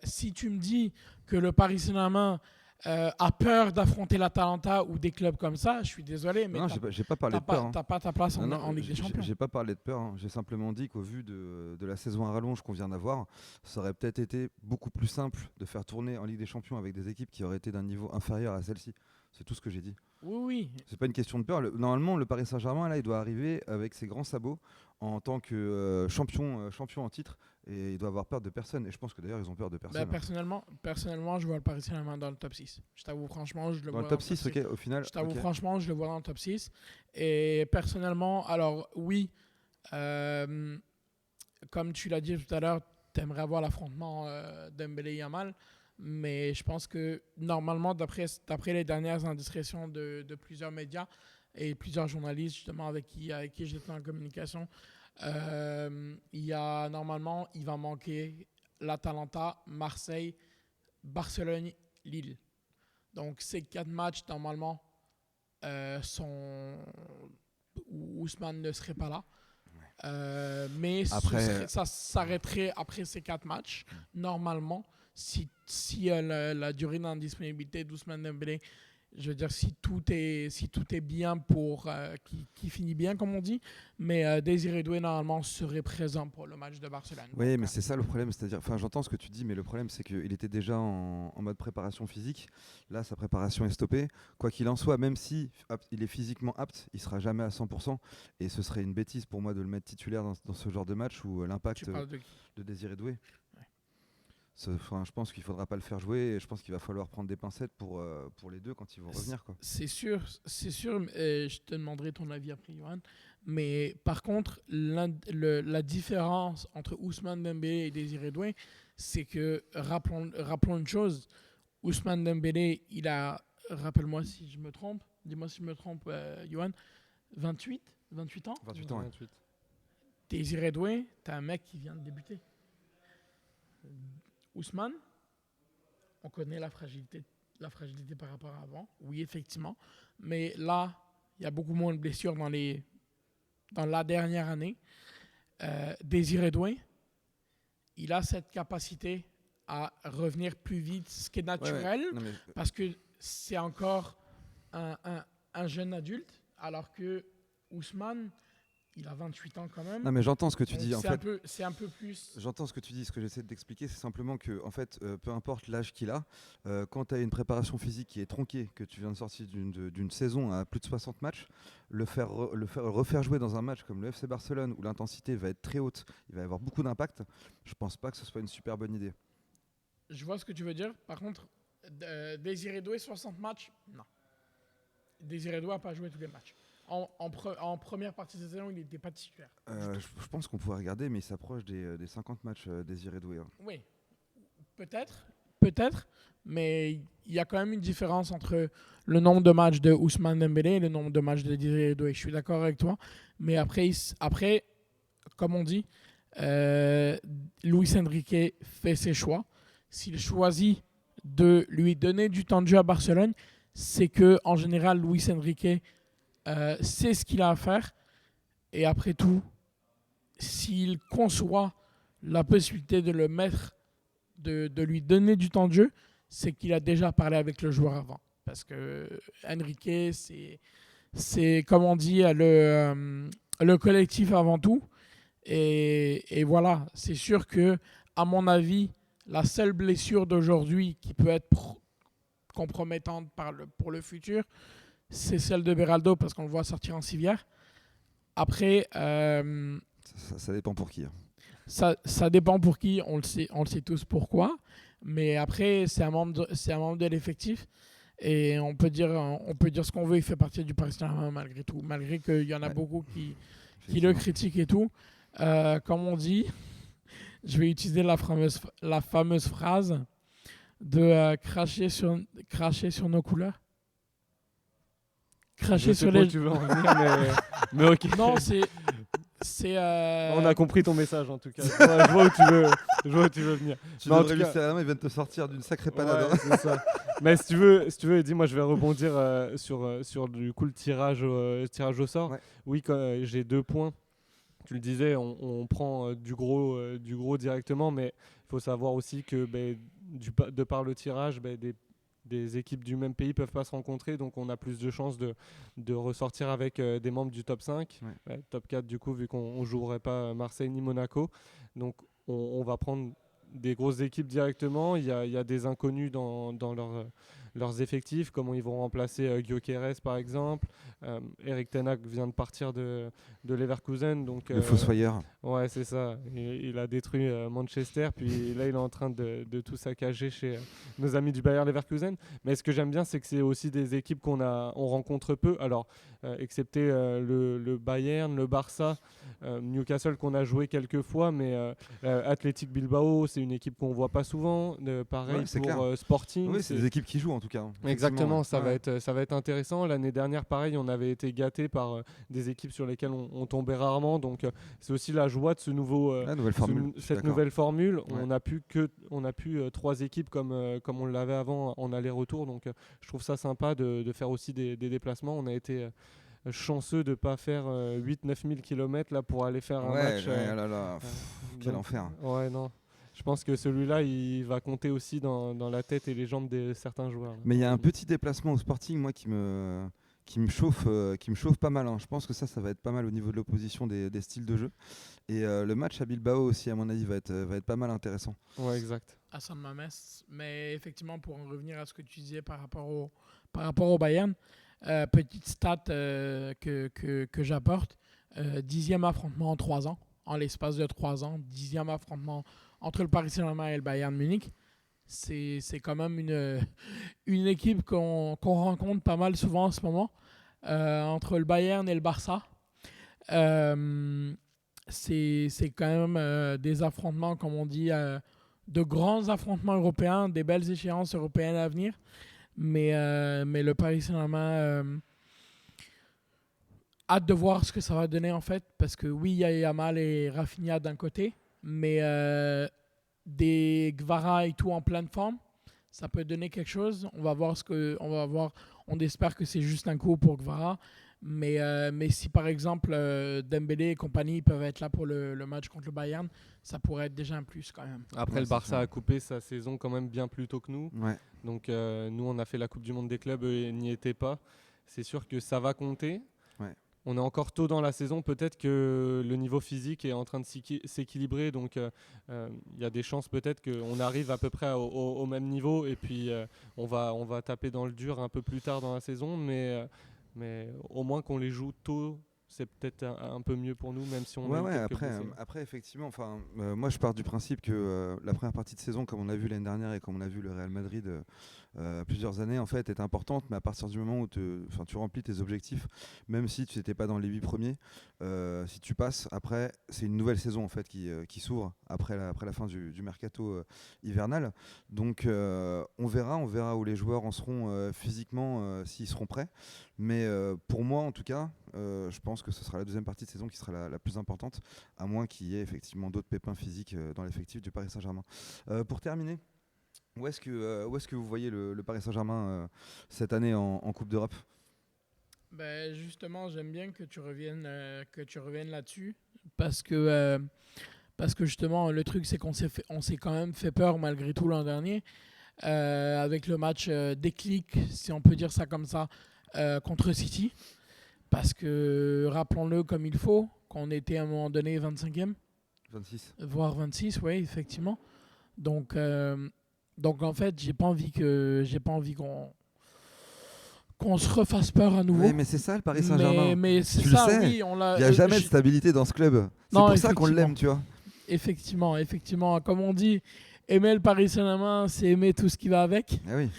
si tu me dis que le Paris Saint-Germain a peur d'affronter l'Atalanta ou des clubs comme ça, je suis désolé, mais non, j'ai pas parlé de peur. Hein. t'as pas ta place Non, en Ligue des Champions. J'ai pas parlé de peur. Hein. J'ai simplement dit qu'au vu de la saison à rallonge qu'on vient d'avoir, ça aurait peut-être été beaucoup plus simple de faire tourner en Ligue des Champions avec des équipes qui auraient été d'un niveau inférieur à celle-ci. C'est tout ce que j'ai dit. Oui. C'est pas une question de peur. Normalement, le Paris Saint-Germain, là, il doit arriver avec ses grands sabots en tant que champion en titre, et il doit avoir peur de personne. Et je pense que d'ailleurs, ils ont peur de personne. Personnellement, je vois le Paris Saint-Germain dans le top 6. Je t'avoue, franchement, je le vois dans le top 6, ok, au final. Je t'avoue, okay. franchement, je le vois dans le top 6. Et personnellement, alors oui, comme tu l'as dit tout à l'heure, tu aimerais avoir l'affrontement Dembélé et Yamal. Mais je pense que normalement, d'après les dernières indiscrétions de plusieurs médias et plusieurs journalistes justement avec qui j'étais en communication, il va manquer l'Atalanta, Marseille, Barcelone, Lille. Donc ces 4 matchs normalement où Ousmane ne serait pas là. Mais ça s'arrêterait après ces 4 matchs normalement. Si la durée d'indisponibilité d'Ousmane Dembélé, je veux dire, si tout est bien pour qui finit bien comme on dit, mais Désiré Doué normalement serait présent pour le match de Barcelone. Oui, mais c'est ça le problème, c'est-à-dire, j'entends ce que tu dis, mais le problème c'est qu'il était déjà en mode préparation physique. Là, sa préparation est stoppée. Quoi qu'il en soit, même si il est physiquement apte, il sera jamais à 100%, et ce serait une bêtise pour moi de le mettre titulaire dans ce genre de match où l'impact de Désiré Doué. Je pense qu'il ne faudra pas le faire jouer et je pense qu'il va falloir prendre des pincettes pour les deux quand ils vont revenir. Quoi. C'est sûr. Je te demanderai ton avis après, Johan. Mais par contre, la différence entre Ousmane Dembélé et Désiré Doué, c'est que, rappelons une chose, Ousmane Dembélé, il a, rappelle-moi si je me trompe, dis-moi si je me trompe, Johan, 28 ans 28 ans, ouais. Désiré Doué, t'as un mec qui vient de débuter. Ousmane, on connaît la fragilité par rapport à avant, oui effectivement, mais là, il y a beaucoup moins de blessures dans la dernière année. Désiré Doué, il a cette capacité à revenir plus vite, ce qui est naturel, parce que c'est encore un jeune adulte, alors que Ousmane, il a 28 ans quand même. Non, mais j'entends ce que tu Donc dis. En fait, c'est un peu plus. j'entends ce que tu dis. Ce que j'essaie d'expliquer, c'est simplement que, en fait, peu importe l'âge qu'il a, quand tu as une préparation physique qui est tronquée, que tu viens de sortir d'une saison à plus de 60 matchs, le refaire jouer dans un match comme le FC Barcelone où l'intensité va être très haute, il va y avoir beaucoup d'impact, je pense pas que ce soit une super bonne idée. Je vois ce que tu veux dire. Par contre, Désiré Doué, 60 matchs, non. Désiré Doué n'a pas joué tous les matchs. En première partie de saison, il n'était pas titulaire. Je pense qu'on pourrait regarder, mais il s'approche des 50 matchs Désiré Doué. Hein. Oui, peut-être, mais il y a quand même une différence entre le nombre de matchs de Ousmane Dembélé et le nombre de matchs de Désiré Doué. Je suis d'accord avec toi, mais après comme on dit, Luis Enrique fait ses choix. S'il choisit de lui donner du temps de jeu à Barcelone, c'est que en général, Luis Enrique sait ce qu'il a à faire. Et après tout, s'il conçoit la possibilité de le mettre, de lui donner du temps de jeu, c'est qu'il a déjà parlé avec le joueur avant. Parce que Enrique, c'est comme on dit, le collectif avant tout. Et voilà, c'est sûr que, à mon avis, la seule blessure d'aujourd'hui qui peut être compromettante pour le futur, c'est celle de Beraldo parce qu'on le voit sortir en civière. Après, ça dépend pour qui. Hein. Ça dépend pour qui, on le sait tous pourquoi. Mais après, c'est un membre de l'effectif. Et on peut dire ce qu'on veut, il fait partie du Paris Saint-Germain malgré tout. Malgré qu'il y en a beaucoup qui le critiquent et tout. Comme on dit, je vais utiliser la fameuse phrase de cracher sur nos couleurs. Cracher sur les. Tu veux en venir, mais ok. Non, c'est. On a compris ton message en tout cas. Je vois où tu veux venir. Tu devrais lui serrer la main, il vient de te sortir d'une sacrée panade. Ouais, c'est ça. Mais si tu veux, dis moi je vais rebondir sur du coup le tirage au sort. Ouais. Oui, j'ai 2 points. Tu le disais, on prend du gros directement, mais il faut savoir aussi que de par le tirage, des équipes du même pays ne peuvent pas se rencontrer, donc on a plus de chances de ressortir avec des membres du top 5, top 4 du coup, vu qu'on ne jouerait pas Marseille ni Monaco. Donc on va prendre des grosses équipes directement. Il y a des inconnus dans leurs effectifs, comment ils vont remplacer Gyökeres par exemple. Erik ten Hag vient de partir de Leverkusen. Donc, le fossoyeur. Ouais, c'est ça. Il a détruit Manchester, puis là il est en train de tout saccager chez nos amis du Bayer Leverkusen. Mais ce que j'aime bien, c'est que c'est aussi des équipes qu'on rencontre peu. Alors, excepté le Bayern, le Barça, Newcastle qu'on a joué quelques fois, mais Athletic Bilbao, c'est une équipe qu'on voit pas souvent. Pareil pour Sporting. Oui, c'est des équipes qui jouent en tout cas. Exactement, ça va être intéressant. L'année dernière, pareil, on avait été gâtés par des équipes sur lesquelles on tombait rarement. Donc c'est aussi la joie de cette nouvelle formule. Ouais. On a pu 3 équipes comme on l'avait avant en aller-retour. Donc je trouve ça sympa de faire aussi des déplacements. On a été chanceux de ne pas faire 8-9 000 km là, pour aller faire un match. Quel enfer. Ouais, non. Je pense que celui-là, il va compter aussi dans la tête et les jambes de certains joueurs. Mais il y a un petit déplacement au Sporting, moi, qui me chauffe pas mal. Hein. Je pense que ça va être pas mal au niveau de l'opposition des styles de jeu. Et le match à Bilbao aussi, à mon avis, va être pas mal intéressant. Ouais, exact. À San Mamés. Mais effectivement, pour en revenir à ce que tu disais par rapport au Bayern, petite stat que j'apporte, 10e affrontement en 3 ans, en l'espace de 3 ans, 10e affrontement entre le Paris Saint-Germain et le Bayern Munich. C'est quand même une équipe qu'on rencontre pas mal souvent en ce moment, entre le Bayern et le Barça. C'est quand même des affrontements, comme on dit, de grands affrontements européens, des belles échéances européennes à venir. Mais le Paris Saint-Germain, hâte de voir ce que ça va donner en fait, parce que oui, il y a Yamal et Rafinha d'un côté, mais des Gvara et tout en pleine forme, ça peut donner quelque chose. On va voir on espère que c'est juste un coup pour Gvara, mais si par exemple Dembélé et compagnie peuvent être là pour le match contre le Bayern, ça pourrait être déjà un plus quand même. Après, le Barça a coupé sa saison quand même bien plus tôt que nous. Ouais. Donc nous, on a fait la Coupe du Monde des clubs et n'y était pas. C'est sûr que ça va compter. Ouais. on est encore tôt dans la saison, peut-être que le niveau physique est en train de s'équilibrer, donc il y a des chances peut-être qu'on arrive à peu près au même niveau et puis on va taper dans le dur un peu plus tard dans la saison, mais au moins qu'on les joue tôt, c'est peut-être un peu mieux pour nous, même si on a eu quelques blessés. Après, effectivement, moi je pars du principe que la première partie de saison, comme on a vu l'année dernière et comme on a vu le Real Madrid plusieurs années, en fait, est importante, mais à partir du moment où tu remplis tes objectifs, même si tu n'étais pas dans les 8 premiers, si tu passes, après, c'est une nouvelle saison en fait qui s'ouvre après la fin du mercato hivernal. Donc on verra où les joueurs en seront physiquement, s'ils seront prêts. Mais pour moi, en tout cas, je pense que ce sera la deuxième partie de saison qui sera la plus importante, à moins qu'il y ait effectivement d'autres pépins physiques dans l'effectif du Paris Saint-Germain. Pour terminer, où est-ce que vous voyez le Paris Saint-Germain cette année en Coupe d'Europe ? Ben justement, j'aime bien que tu reviennes là-dessus parce que justement, le truc, c'est qu'on s'est quand même fait peur malgré tout l'an dernier avec le match déclic, si on peut dire ça comme ça, contre City. Parce que, rappelons-le comme il faut, qu'on était à un moment donné 25e. 26. Voire 26, oui, effectivement. Donc en fait, j'ai pas envie qu'on se refasse peur à nouveau. Oui, mais c'est ça le Paris Saint-Germain. Mais c'est tu ça, le sais, oui. Il n'y a jamais de stabilité dans ce club. C'est Non, pour ça qu'on l'aime, tu vois. Effectivement. Comme on dit, aimer le Paris Saint-Germain, c'est aimer tout ce qui va avec. Ah oui.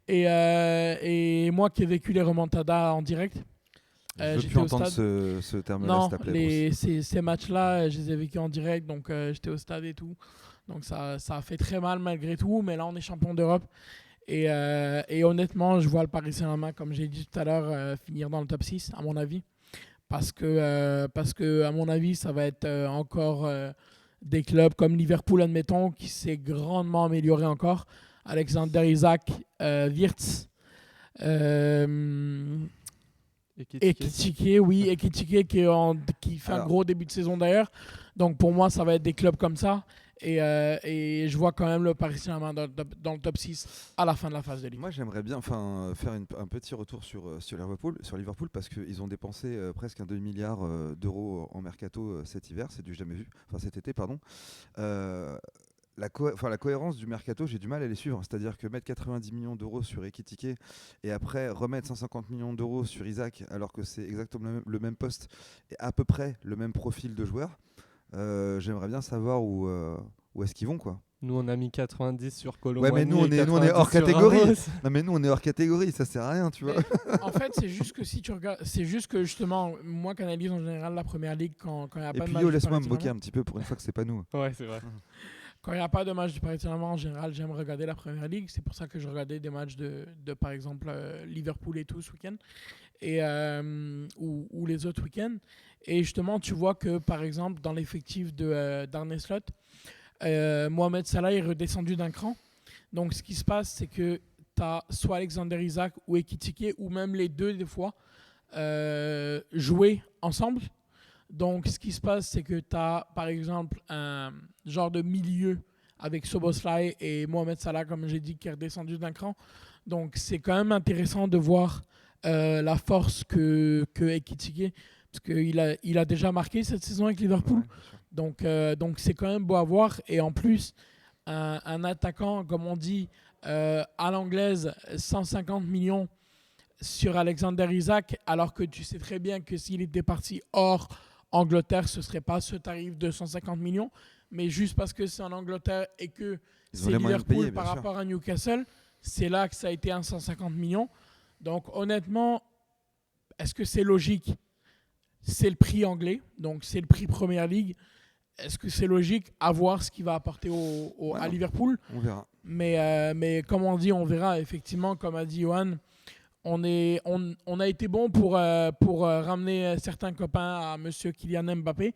Et moi qui ai vécu les remontadas en direct, je veux plus entendre ce terme-là, s'il te plaît. Ces matchs-là, je les ai vécus en direct, donc j'étais au stade et tout. Donc ça a fait très mal malgré tout, mais là on est champion d'Europe. Et honnêtement, je vois le Paris Saint-Germain, comme j'ai dit tout à l'heure, finir dans le top 6, à mon avis. Parce que à mon avis, ça va être encore des clubs comme Liverpool, admettons, qui s'est grandement amélioré encore. Alexander Isak, Wirtz, Ekitike qui fait un gros début de saison d'ailleurs. Donc pour moi, ça va être des clubs comme ça. Et je vois quand même le Paris Saint-Germain dans le top 6 à la fin de la phase de Ligue. Moi, j'aimerais bien faire un petit retour sur Liverpool parce qu'ils ont dépensé presque un demi-milliard d'euros en mercato cet hiver. C'est du jamais vu. Enfin, cet été, pardon. La cohérence du mercato, j'ai du mal à les suivre. C'est-à-dire que mettre 90 millions d'euros sur Ekitike et après remettre 150 millions d'euros sur Isaac, alors que c'est exactement le même poste et à peu près le même profil de joueur. J'aimerais bien savoir où est-ce qu'ils vont, quoi. Nous on a mis 90 sur Colomboigny. Ouais, mais nous on est hors catégorie. Non mais nous on est hors catégorie, ça sert à rien, tu vois. En fait, c'est juste que si tu regardes, c'est juste que justement moi qui analyse en général la première ligue quand il y a pas de match. Et puis laisse-moi me moquer un petit peu pour une fois que c'est pas nous. Ouais, c'est vrai. Quand il n'y a pas de match du Paris Saint-Germain, en général, j'aime regarder la Première Ligue. C'est pour ça que je regardais des matchs de par exemple, Liverpool et tout ce week-end, ou les autres week-ends. Et justement, tu vois que, par exemple, dans l'effectif d'Arne Slot, Mohamed Salah est redescendu d'un cran. Donc, ce qui se passe, c'est que tu as soit Alexander Isak ou Ekitike, ou même les deux, des fois, jouer ensemble. Donc, ce qui se passe, c'est que tu as, par exemple, un genre de milieu avec Szoboszlai et Mohamed Salah, comme j'ai dit, qui est redescendu d'un cran. Donc, c'est quand même intéressant de voir la force que Ekitike, parce qu'il a déjà marqué cette saison avec Liverpool. Ouais, donc, c'est quand même beau à voir. Et en plus, un attaquant, comme on dit, à l'anglaise, 150 millions sur Alexander Isak, alors que tu sais très bien que s'il était parti hors Angleterre, ce ne serait pas ce tarif de 150 millions, mais juste parce que c'est en Angleterre et que c'est Liverpool par rapport à Newcastle, c'est là que ça a été un 150 millions. Donc honnêtement, est-ce que c'est logique ? C'est le prix anglais, donc c'est le prix Premier League. Est-ce que c'est logique à voir ce qu'il va apporter à Liverpool ? On verra. Mais comme on dit, on verra. Effectivement, comme a dit Johan, on a été bon pour ramener certains copains à monsieur Kylian Mbappé.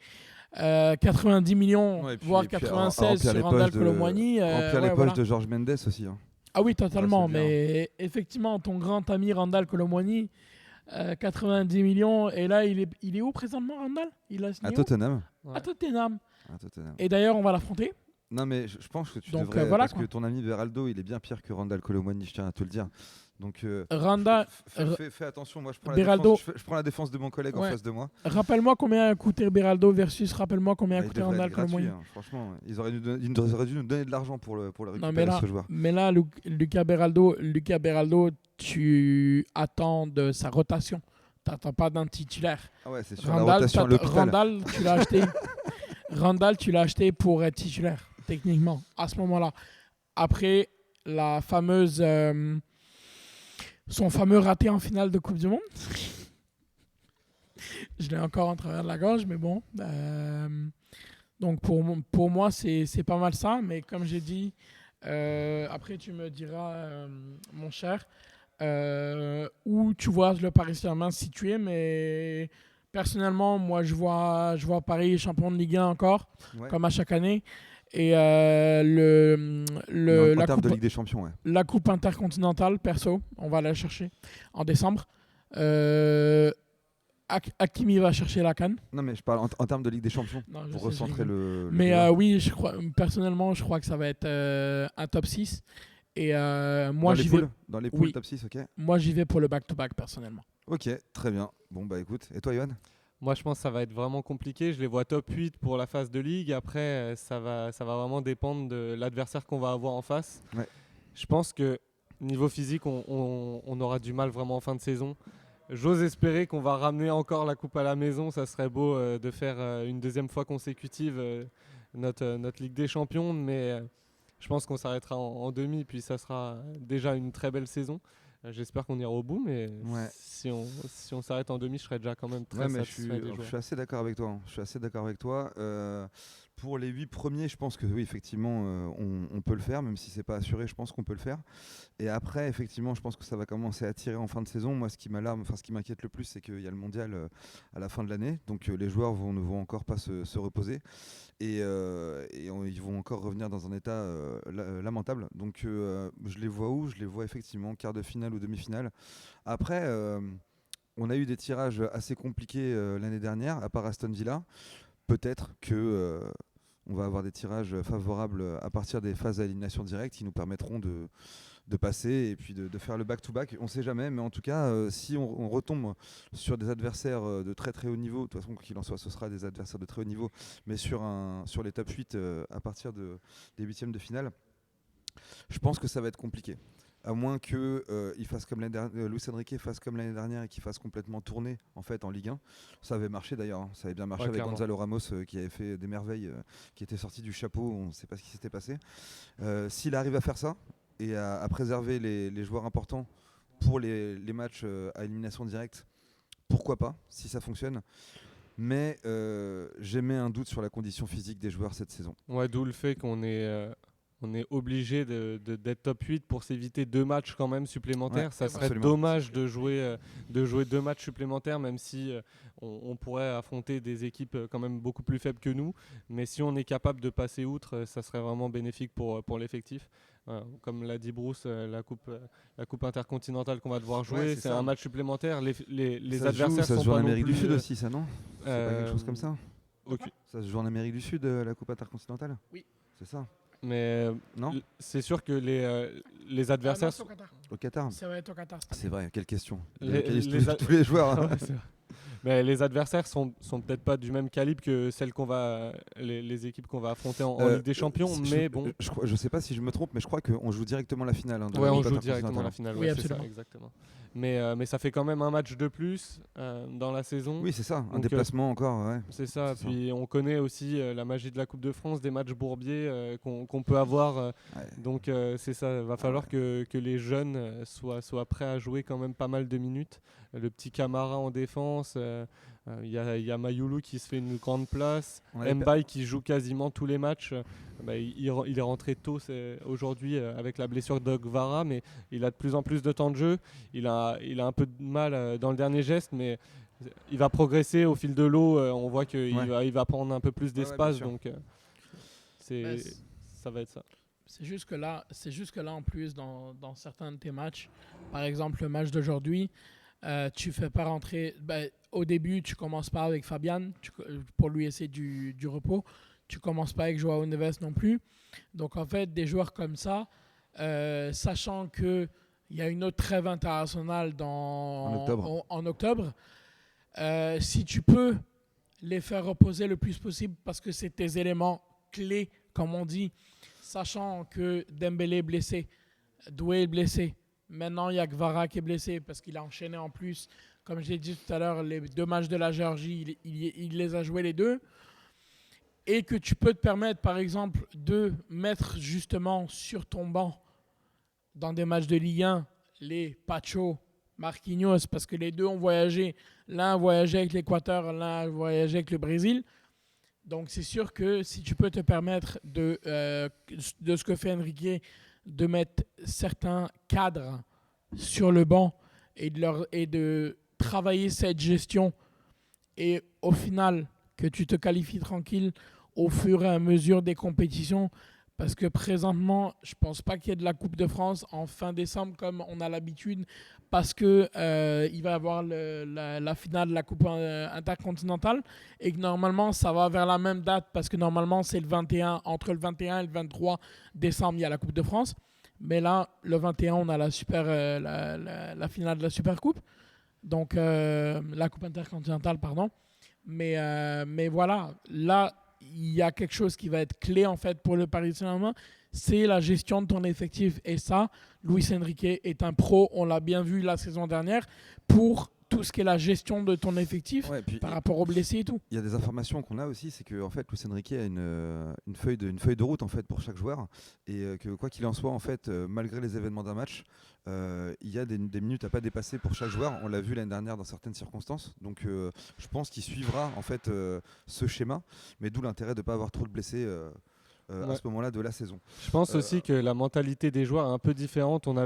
90 millions, voire 96 sur Randal Colomboigny. Remplir les poches de Georges Mendes aussi. Hein. Ah oui, totalement. Mais effectivement, ton grand ami Randal Colomboigny, 90 millions. Et là, il est où présentement, Randal ? À Tottenham. Ouais. À Tottenham. Et d'ailleurs, on va l'affronter. Non, mais je pense que tu devrais, parce que ton ami Veraldo, il est bien pire que Randal Colomboigny, je tiens à te le dire. Donc, Randall, fais attention. Moi, Beraldo. Je prends la défense de mon collègue en face de moi. Rappelle-moi combien a coûté Beraldo versus rappelle-moi combien a Il coûté devrait Randall être pour le gratuit, moyen. franchement, ils auraient dû nous donner de l'argent pour le récupérer, ce joueur. Mais là, Lucas Beraldo, tu attends de sa rotation. Tu n'attends pas d'un titulaire. Ah ouais, c'est sur la rotation à l'hôpital. Randall, tu l'as acheté. Randall, tu l'as acheté pour être titulaire, techniquement, à ce moment-là. Après, son fameux raté en finale de Coupe du Monde. Je l'ai encore en travers de la gorge, mais bon. Donc pour moi, c'est pas mal ça. Mais comme j'ai dit, après tu me diras, mon cher, où tu vois le Paris Saint-Germain situé. Mais personnellement, moi, je vois Paris champion de Ligue 1 encore, comme à chaque année. Et en termes de Ligue des Champions, la Coupe intercontinentale, perso, on va la chercher en décembre. Hakimi va chercher la CAN. Non, mais je parle en termes de Ligue des Champions, pour recentrer le mais oui, personnellement, je crois que ça va être un top 6. Et moi, j'y vais. Dans les poules, top 6, ok. Moi, j'y vais pour le back-to-back, personnellement. Ok, très bien. Bon, bah écoute. Et toi, Yohan ? Moi, je pense que ça va être vraiment compliqué. Je les vois top 8 pour la phase de ligue. Après, ça va vraiment dépendre de l'adversaire qu'on va avoir en face. Ouais. Je pense que niveau physique, on aura du mal vraiment en fin de saison. J'ose espérer qu'on va ramener encore la coupe à la maison. Ça serait beau de faire une deuxième fois consécutive notre Ligue des Champions. Mais je pense qu'on s'arrêtera en demi. Puis ça sera déjà une très belle saison. J'espère qu'on ira au bout, mais si on s'arrête en demi, je serais déjà quand même très satisfait des joueurs. Je suis assez d'accord avec toi. Pour les 8 premiers, je pense que oui, effectivement, on peut le faire, même si c'est pas assuré, je pense qu'on peut le faire. Et après, effectivement, je pense que ça va commencer à tirer en fin de saison. Moi, ce qui m'inquiète le plus, c'est qu'il y a le mondial à la fin de l'année, donc les joueurs ne vont encore pas se reposer. Et ils vont encore revenir dans un état lamentable. Donc je les vois où ? Je les vois effectivement quart de finale ou demi-finale. Après, on a eu des tirages assez compliqués l'année dernière, à part Aston Villa. Peut-être que on va avoir des tirages favorables à partir des phases à élimination directe qui nous permettront de passer et puis de faire le back-to-back. On ne sait jamais, mais en tout cas, si on retombe sur des adversaires de très très haut niveau, de toute façon, quoi qu'il en soit, ce sera des adversaires de très haut niveau, mais sur les top 8 à partir des huitièmes de finale, je pense que ça va être compliqué. À moins que Luis Enrique fasse comme l'année dernière et qu'il fasse complètement tourner en fait en Ligue 1. Ça avait marché d'ailleurs, hein. Ça avait bien marché avec clairement. Gonzalo Ramos qui avait fait des merveilles, qui était sorti du chapeau, on ne sait pas ce qui s'était passé. S'il arrive à faire ça et à préserver les joueurs importants pour les matchs à élimination directe, pourquoi pas, si ça fonctionne. Mais j'émets un doute sur la condition physique des joueurs cette saison. Ouais, d'où le fait qu'on est obligé d'être top 8 pour s'éviter 2 matchs quand même supplémentaires. Ça serait dommage de jouer 2 matchs supplémentaires, même si on pourrait affronter des équipes quand même beaucoup plus faibles que nous. Mais si on est capable de passer outre, ça serait vraiment bénéfique pour l'effectif. Comme l'a dit Bruce, la coupe intercontinentale qu'on va devoir jouer, c'est un match supplémentaire. Les adversaires sont ça se joue en pas Amérique non plus, du Sud aussi, ça non ? C'est pas quelque chose comme ça ? Okay. Ça se joue en Amérique du Sud, la coupe intercontinentale ? Oui. C'est ça. Mais non, c'est sûr que les adversaires... Non, au Qatar. Ça va être au Qatar. C'est vrai, quelle question. Tous les joueurs. Hein. Mais les adversaires sont peut-être pas du même calibre que celles les équipes qu'on va affronter en Ligue des Champions, mais bon. Je sais pas si je me trompe, mais je crois qu'on joue directement la finale. Hein, on joue directement la finale. Oui, ouais, absolument. C'est ça, exactement. Mais ça fait quand même un match de plus dans la saison. Oui, c'est ça. Un déplacement encore. Ouais. C'est ça. Puis on connaît aussi la magie de la Coupe de France, des matchs bourbiers qu'on peut avoir. Donc c'est ça. Il va falloir que les jeunes soient prêts à jouer quand même pas mal de minutes. Le petit Camara en défense. Il y a Mayoulou qui se fait une grande place. Mbaye qui joue quasiment tous les matchs. Il est rentré tôt aujourd'hui avec la blessure d'Ogvara, mais il a de plus en plus de temps de jeu. Il a un peu de mal dans le dernier geste, mais il va progresser au fil de l'eau. On voit qu'il va prendre un peu plus d'espace, donc ça va être ça. C'est juste que là, en plus, dans certains de tes matchs, par exemple le match d'aujourd'hui, tu fais pas rentrer. Au début, tu commences pas avec Fabian pour lui laisser du repos. Tu commences pas avec Joao Neves non plus. Donc en fait, des joueurs comme ça, sachant que Il y a une autre trêve internationale en octobre. Si tu peux les faire reposer le plus possible parce que c'est tes éléments clés, comme on dit, sachant que Dembélé est blessé, Doué est blessé. Maintenant, il y a Kvara qui est blessé parce qu'il a enchaîné en plus. Comme j'ai dit tout à l'heure, les 2 matchs de la Géorgie, il les a joués les 2. Et que tu peux te permettre, par exemple, de mettre justement sur ton banc, dans des matchs de Ligue 1, les Pacho, Marquinhos, parce que les 2 ont voyagé. L'un a voyagé avec l'Équateur, l'un a voyagé avec le Brésil. Donc c'est sûr que si tu peux te permettre de ce que fait Enrique, de mettre certains cadres sur le banc et de travailler cette gestion et au final que tu te qualifies tranquille au fur et à mesure des compétitions, parce que présentement, je ne pense pas qu'il y ait de la Coupe de France en fin décembre comme on a l'habitude, parce qu'il va y avoir la finale de la Coupe intercontinentale et que normalement, ça va vers la même date, parce que normalement, c'est entre le 21 et le 23 décembre, il y a la Coupe de France. Mais là, le 21, on a la finale de la Super Coupe, donc la Coupe intercontinentale, pardon. Mais voilà, là, il y a quelque chose qui va être clé en fait pour le Paris Saint-Germain, c'est la gestion de ton effectif. Et ça, Luis Enrique est un pro, on l'a bien vu la saison dernière, pour tout ce qui est la gestion de ton effectif par rapport aux blessés et tout. Il y a des informations qu'on a aussi, c'est que en fait, Luis Enrique a une feuille de route en fait pour chaque joueur, et que quoi qu'il en soit, en fait, malgré les événements d'un match, il y a des minutes à pas dépasser pour chaque joueur. On l'a vu l'année dernière dans certaines circonstances. Donc, je pense qu'il suivra en fait ce schéma, mais d'où l'intérêt de ne pas avoir trop de blessés. À ce moment-là de la saison. Je pense aussi que la mentalité des joueurs est un peu différente. On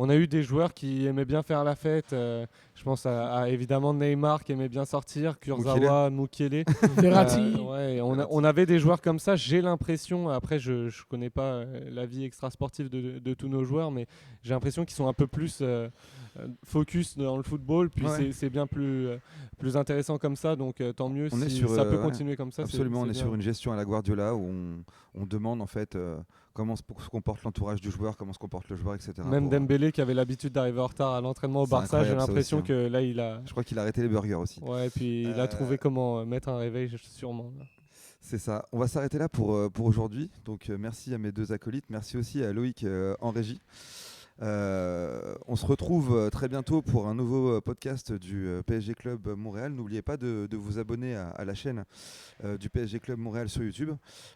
a eu des joueurs qui aimaient bien faire la fête. Je pense à évidemment Neymar qui aimait bien sortir, Kurzawa, Mukiele. Verratti. On avait des joueurs comme ça. J'ai l'impression, après je connais pas la vie extra-sportive de tous nos joueurs, mais j'ai l'impression qu'ils sont un peu plus focus dans le football. Puis c'est bien plus intéressant comme ça. Donc tant mieux si ça peut continuer comme ça. Absolument, on est bien. sur une gestion à la Guardiola où on demande en fait comment se comporte l'entourage du joueur, comment se comporte le joueur, etc. Même Dembélé qui avait l'habitude d'arriver en retard à l'entraînement au Barça, j'ai l'impression que là il a... Je crois qu'il a arrêté les burgers aussi. Ouais, et puis il a trouvé comment mettre un réveil sûrement. C'est ça. On va s'arrêter là pour aujourd'hui. Donc merci à mes 2 acolytes, merci aussi à Loïc en régie. On se retrouve très bientôt pour un nouveau podcast du PSG Club Montréal. N'oubliez pas de vous abonner à la chaîne du PSG Club Montréal sur YouTube,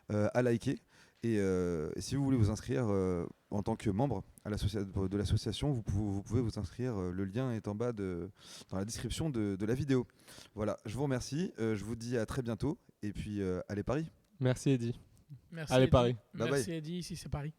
à liker. Et si vous voulez vous inscrire en tant que membre de l'association, vous pouvez vous inscrire. Le lien est en bas dans la description de la vidéo. Voilà, je vous remercie. Je vous dis à très bientôt. Et puis, allez Paris. Merci Eddy. Merci allez Eddy. Paris. Merci Eddy, ici c'est Paris.